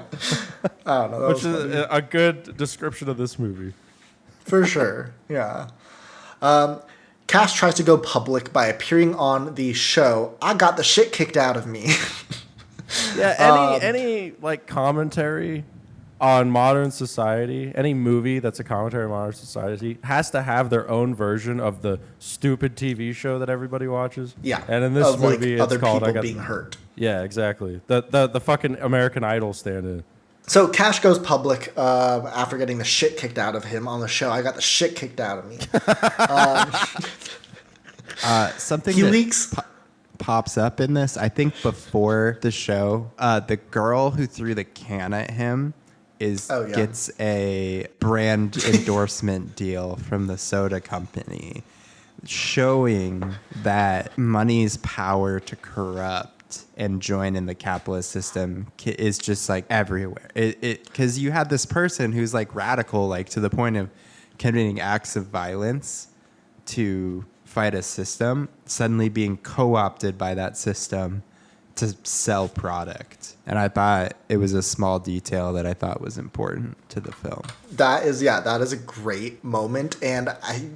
don't know, Which is a good description of this movie. for sure. Yeah. Cass tries to go public by appearing on the show I Got the Shit Kicked Out of Me. Yeah, any like commentary on modern society, any movie that's a commentary on modern society has to have their own version of the stupid TV show that everybody watches. Yeah, and in this of, like, movie, other it's called people I Got being hurt. Yeah, exactly. The fucking American Idol stand-in. So Cash goes public after getting the shit kicked out of him on the show I Got the Shit Kicked Out of Me. Something He that leaks. pops up in this. I think before the show, the girl who threw the can at him gets a brand endorsement deal from the soda company, showing that money's power to corrupt and join in the capitalist system is just like everywhere. Because you had this person who's like radical, like to the point of committing acts of violence to fight a system, suddenly being co-opted by that system to sell product. And I thought it was a small detail that I thought was important to the film. That is a great moment. And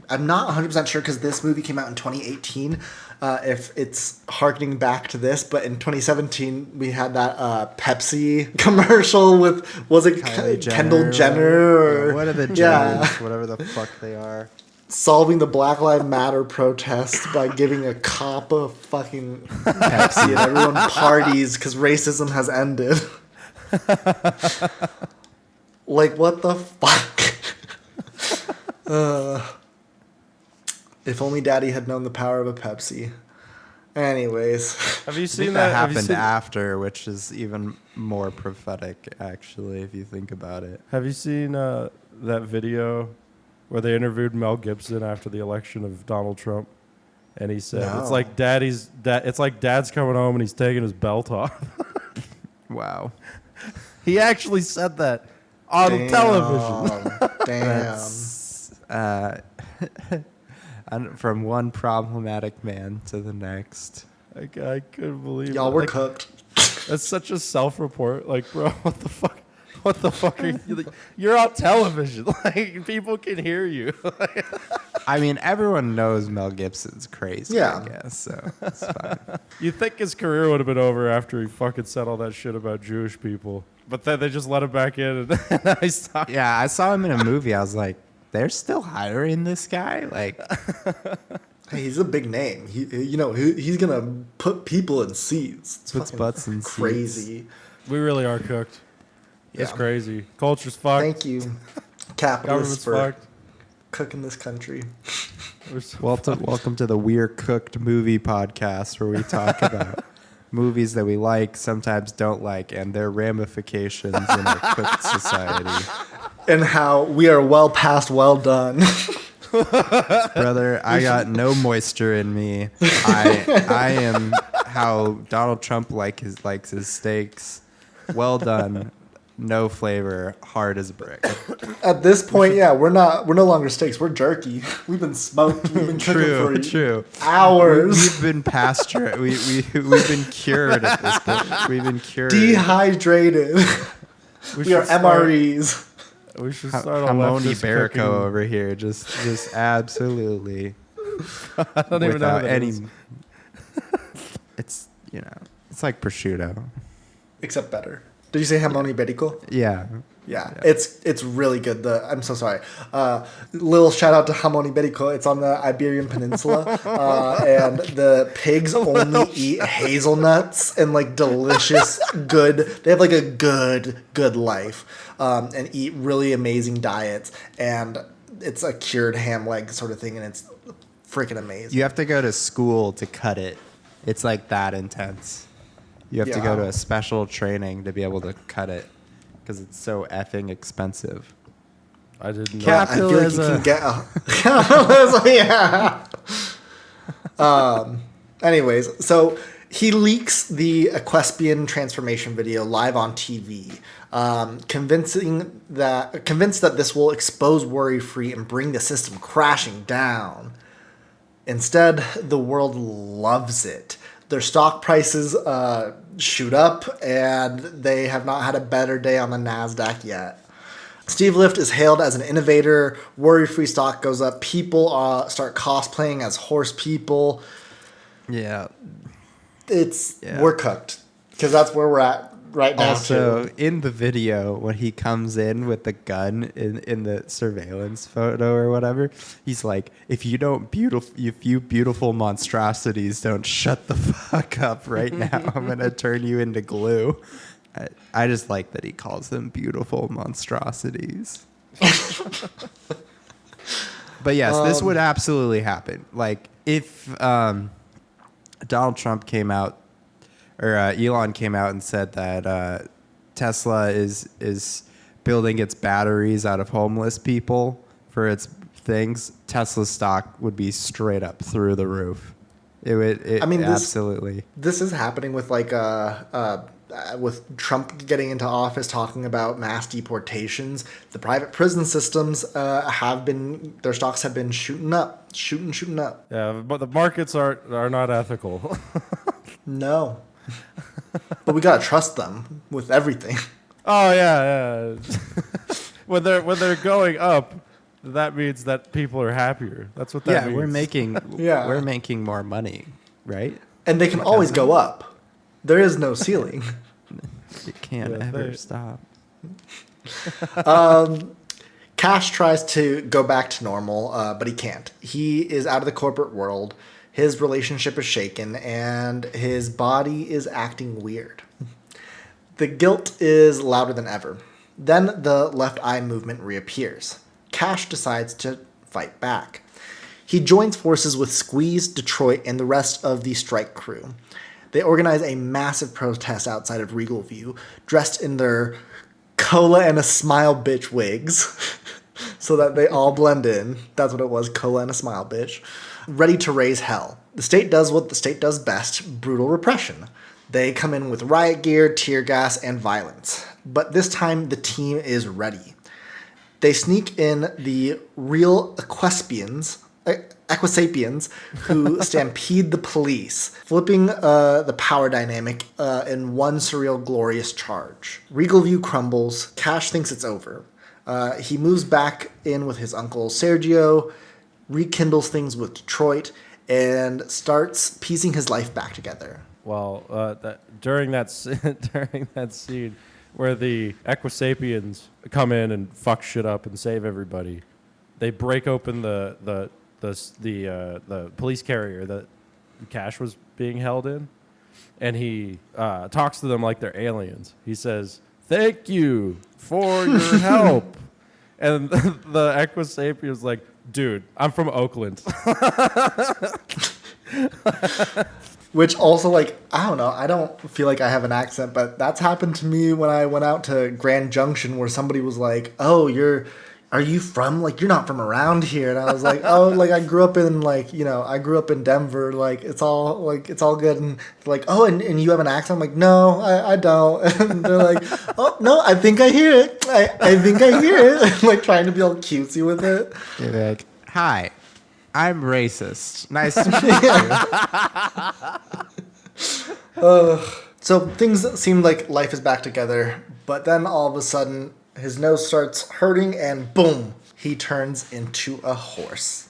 I'm not 100% sure because this movie came out in 2018. If it's harkening back to this, but in 2017 we had that Pepsi commercial with, was it Kendall Jenner? Or, what are the Jenners? Whatever the fuck they are. Solving the Black Lives Matter protest by giving a cop a fucking Pepsi and everyone parties because racism has ended. Like, what the fuck? If only Daddy had known the power of a Pepsi. Anyways. Have you I seen think that? that Have you happened seen- after, which is even more prophetic, actually, if you think about it. Have you seen that video where they interviewed Mel Gibson after the election of Donald Trump, and he said No. it's like it's like Dad's coming home and he's taking his belt off. Wow. He actually said that on television. Damn. And from one problematic man to the next. I couldn't believe Y'all it. were Like, cooked. that's such a self-report. Like, bro, what the fuck? What the fuck are you? Like, you're on television. Like, people can hear you. I mean, everyone knows Mel Gibson's crazy, Yeah. I guess, so it's fine. You think his career would have been over after he fucking said all that shit about Jewish people, but then they just let him back in, and now he's talking. Yeah, I saw him in a movie. I was like, they're still hiring this guy? Like, Hey, he's a big name. He's gonna put people in seats. It's Puts fucking butts in seats. crazy. We really are cooked. It's Yeah. crazy. Culture's fucked. Thank you, capitalists, Government's for fucked. cooking this country. We're so welcome to the We're Cooked movie podcast, where we talk about movies that we like, sometimes don't like, and their ramifications in a cooked society. And how we are well past well done. Brother, I got no moisture in me. I am how Donald Trump likes his steaks. Well done. no flavor, hard as a brick. At this point, yeah, we're no longer steaks. We're jerky. We've been smoked. We've been cooking for True. hours. We've been pastured. We've been cured at this point. We've been cured. Dehydrated. We are MREs. We should start a Hamoni leftist Barico cooking- over here. Just absolutely. I don't even know without what that any. is. It's it's like prosciutto. Except better. Did you say Hamoni Berico? Yeah. Yeah, it's really good. I'm so sorry. Little shout out to Hamoni Berico. It's on the Iberian Peninsula, and the pigs only eat hazelnuts and like delicious, good. They have like a good life, and eat really amazing diets. And it's a cured ham leg sort of thing, and it's freaking amazing. You have to go to school to cut it. It's like that intense. You have to go to a special training to be able to cut it because it's so effing expensive. I didn't know. I feel like you can get capitalism. Yeah. Anyways, so he leaks the Equestrian transformation video live on TV, convinced that this will expose worry-free and bring the system crashing down. Instead, the world loves it. Their stock prices shoot up, and they have not had a better day on the NASDAQ yet. Steve Lift is hailed as an innovator. Worry-free stock goes up. People start cosplaying as horse people. Yeah. We're cooked because that's where we're at right now. Also, too. in the video, when he comes in with the gun in the surveillance photo or whatever, he's like, if you beautiful monstrosities don't shut the fuck up right now, I'm going to turn you into glue. I just like that he calls them beautiful monstrosities. But yes, this would absolutely happen. Like, if Donald Trump came out, or Elon came out and said that Tesla is building its batteries out of homeless people for its things, Tesla stock would be straight up through the roof. It would. Absolutely. This is happening with with Trump getting into office, talking about mass deportations. The private prison systems their stocks have been shooting up. Yeah, but the markets are not ethical. No. But we gotta trust them with everything. Oh yeah. when they're going up, that means that people are happier. That's what that means. We're making more money, right? And they can always go up. There is no ceiling. It can't ever stop. Cash tries to go back to normal, but he can't. He is out of the corporate world. His relationship is shaken, and his body is acting weird. The guilt is louder than ever. Then the left eye movement reappears. Cash decides to fight back. He joins forces with Squeeze, Detroit, and the rest of the strike crew. They organize a massive protest outside of Regal View, dressed in their cola and a smile bitch wigs, so that they all blend in. That's what it was, cola and a smile bitch. Ready to raise hell. The state does what the state does best, brutal repression. They come in with riot gear, tear gas, and violence. But this time, the team is ready. They sneak in the real Equisapiens, who stampede the police, flipping the power dynamic in one surreal, glorious charge. Regal View crumbles. Cash thinks it's over. He moves back in with his uncle Sergio, rekindles things with Detroit, and starts piecing his life back together. Well, during that scene where the Equisapiens come in and fuck shit up and save everybody, they break open the police carrier that Cash was being held in, and he talks to them like they're aliens. He says, "Thank you for your help," and the Equisapien's like, "Dude, I'm from Oakland." Which also, like, I don't know, I don't feel like I have an accent, but that's happened to me when I went out to Grand Junction, where somebody was like, "Oh, are you from, like, you're not from around here? And I was like, oh, like, I grew up in, like, I grew up in Denver. Like, it's all good. And they're like, oh, and you have an accent? I'm like, no, I don't. And they're like, oh, no, I think I hear it. I think I hear it. Like, trying to be all cutesy with it. You're like, hi, I'm racist. Nice to meet you. So things seem like life is back together, but then all of a sudden his nose starts hurting and boom, he turns into a horse.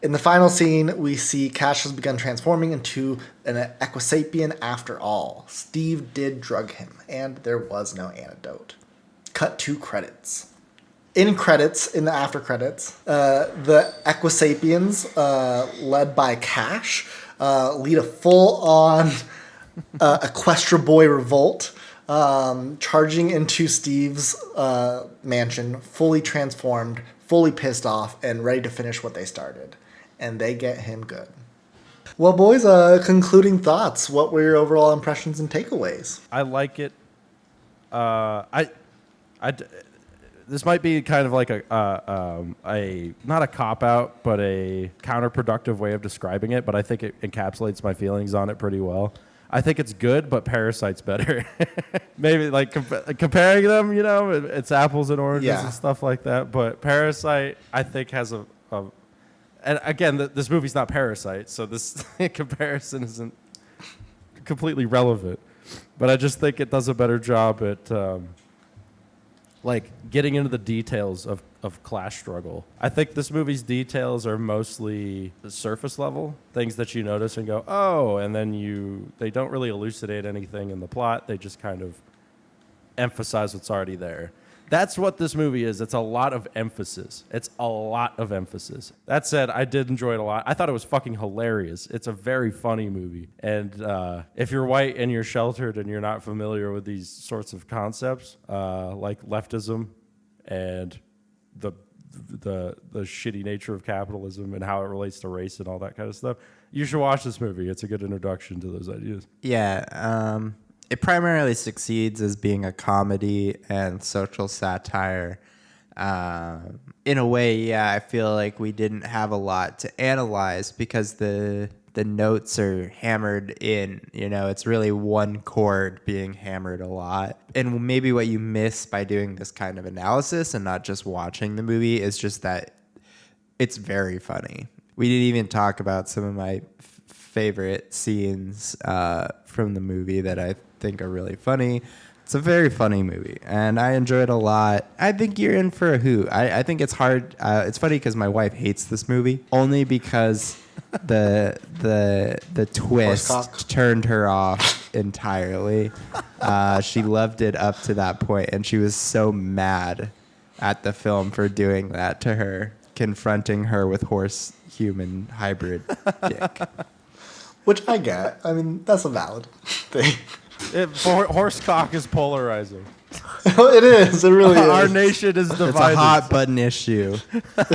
In the final scene, we see Cash has begun transforming into an equisapien after all. Steve did drug him, and there was no antidote. Cut to credits. In the after credits, the equisapiens, led by Cash, lead a full-on Equestria Boy revolt, charging into Steve's mansion, fully transformed, fully pissed off, and ready to finish what they started. And they get him good. Well, boys, concluding thoughts. What were your overall impressions and takeaways? I like it. This might be kind of like a not a cop out, but a counterproductive way of describing it. But I think it encapsulates my feelings on it pretty well. I think it's good, but Parasite's better. Maybe like comparing them, it's apples and oranges and stuff like that. But Parasite, I think, has a and again, this movie's not Parasite, so this comparison isn't completely relevant. But I just think it does a better job at like getting into the details of class struggle. I think this movie's details are mostly the surface level, things that you notice and go, oh, and then they don't really elucidate anything in the plot. They just kind of emphasize what's already there. That's what this movie is. It's a lot of emphasis. That said, I did enjoy it a lot. I thought it was fucking hilarious. It's a very funny movie. And if you're white and you're sheltered and you're not familiar with these sorts of concepts, like leftism and the shitty nature of capitalism and how it relates to race and all that kind of stuff, you should watch this movie. It's a good introduction to those ideas. Yeah, it primarily succeeds as being a comedy and social satire. In a way, yeah, I feel like we didn't have a lot to analyze because the notes are hammered in. It's really one chord being hammered a lot. And maybe what you miss by doing this kind of analysis and not just watching the movie is just that it's very funny. We didn't even talk about some of my favorite scenes from the movie that I think are really funny. It's a very funny movie, and I enjoy it a lot. I think you're in for a hoot. I think it's hard. It's funny because my wife hates this movie only because the twist turned her off entirely. She loved it up to that point, and she was so mad at the film for doing that to her, confronting her with horse human hybrid dick. Which I get. I mean, that's a valid thing. Horse cock is polarizing. It is. It really is. Our nation is divided. It's a hot button issue.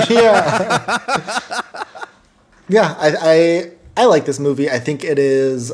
Yeah. Yeah, I like this movie. I think it is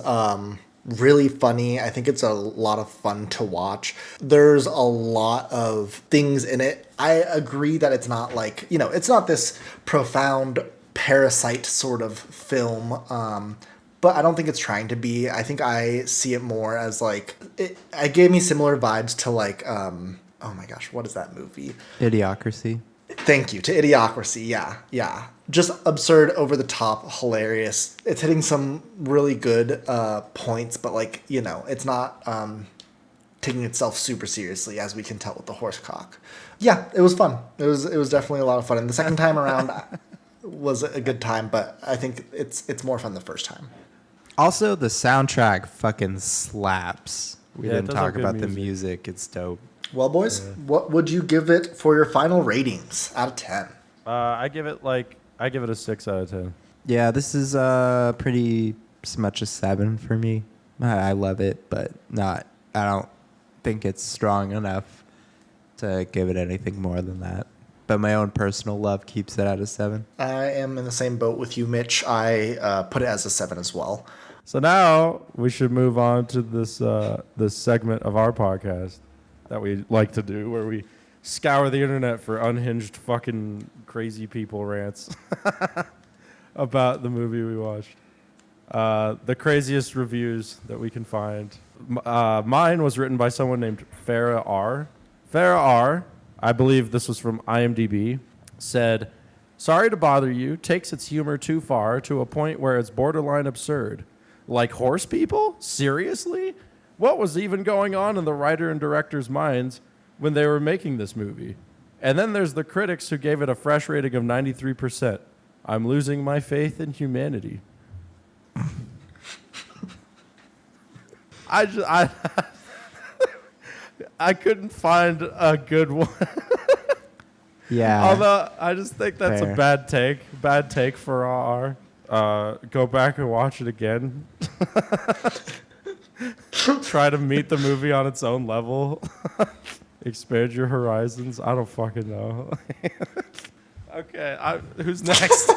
really funny. I think it's a lot of fun to watch. There's a lot of things in it. I agree that it's not like, it's not this profound Parasite sort of film. But I don't think it's trying to be. I think I see it more as like, it gave me similar vibes to like, oh my gosh, what is that movie? Idiocracy. Thank you, to Idiocracy, yeah. Just absurd, over the top, hilarious. It's hitting some really good points, but like, it's not taking itself super seriously, as we can tell with the horse cock. Yeah, it was fun. It was definitely a lot of fun. And the second time around was a good time, but I think it's more fun the first time. Also, the soundtrack fucking slaps. We didn't talk about the music. It's dope. Well, boys, what would you give it for your final ratings out of 10? I give it a 6 out of 10. Yeah, this is pretty much a 7 for me. I love it, but I don't think it's strong enough to give it anything more than that. But my own personal love keeps it at a 7. I am in the same boat with you, Mitch. I put it as a 7 as well. So now we should move on to this segment of our podcast that we like to do, where we scour the internet for unhinged fucking crazy people rants about the movie we watched. The craziest reviews that we can find. Mine was written by someone named Farah R. Farah R., I believe this was from IMDb, said, "Sorry to bother you, takes its humor too far to a point where it's borderline absurd. Like horse people? Seriously? What was even going on in the writer and director's minds when they were making this movie? And then there's the critics who gave it a fresh rating of 93%. I'm losing my faith in humanity." I couldn't find a good one. Yeah. Although I just think that's Fair. a bad take. Bad take for R. Go back and watch it again. Try to meet the movie on its own level. Expand your horizons. I don't fucking know. Okay, who's next?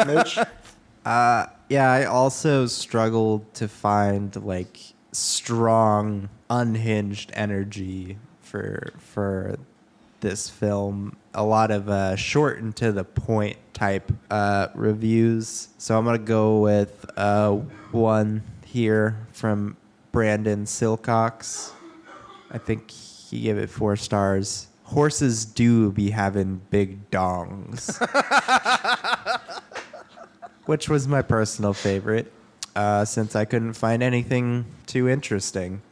Mitch? Yeah, I also struggled to find like strong, unhinged energy for this film. A lot of short and to the point type reviews. So I'm gonna go with one here from Brandon Silcox. I think he gave it 4 stars. Horses do be having big dongs. Which was my personal favorite, since I couldn't find anything too interesting.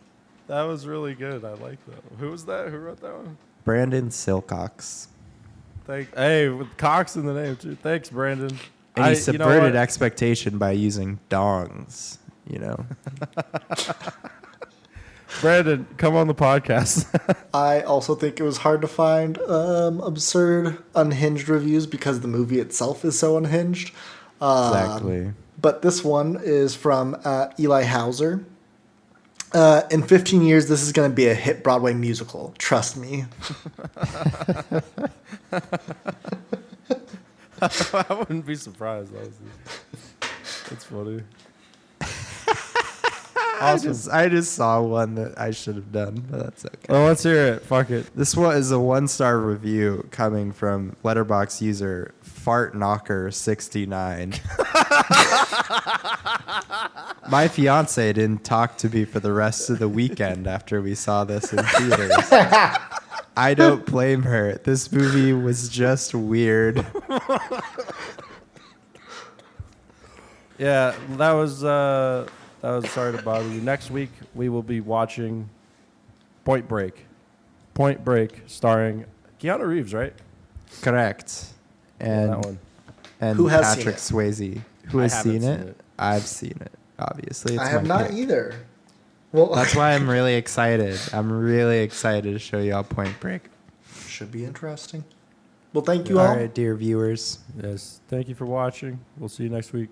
That was really good. I like that. Who was that? Who wrote that one? Brandon Silcox. Hey, with Cox in the name too. Thanks, Brandon. And he You know subverted what? expectation by using dongs, you know. Brandon, come on the podcast. I also think it was hard to find absurd, unhinged reviews because the movie itself is so unhinged. Exactly. But this one is from Eli Hauser. In 15 years, this is going to be a hit Broadway musical. Trust me. I wouldn't be surprised, honestly. That's funny. Awesome. I just saw one that I should have done, but that's okay. Well, let's hear it. Fuck it. This one is a 1-star review coming from Letterboxd user FartKnocker69. My fiance didn't talk to me for the rest of the weekend after we saw this in theaters. I don't blame her. This movie was just weird. Yeah, that was Sorry to Bother You. Next week, we will be watching Point Break. Point Break, starring Keanu Reeves, right? Correct. And that one. And Who has Patrick seen Swayze. Who I has haven't seen seen it? it. I've seen it, obviously. It's I have my not pick. either. Well, That's why I'm really excited. I'm really excited to show y'all Point Break. should be interesting. Well, thank you All all. right, dear viewers. Yes. Thank you for watching. We'll see you next week.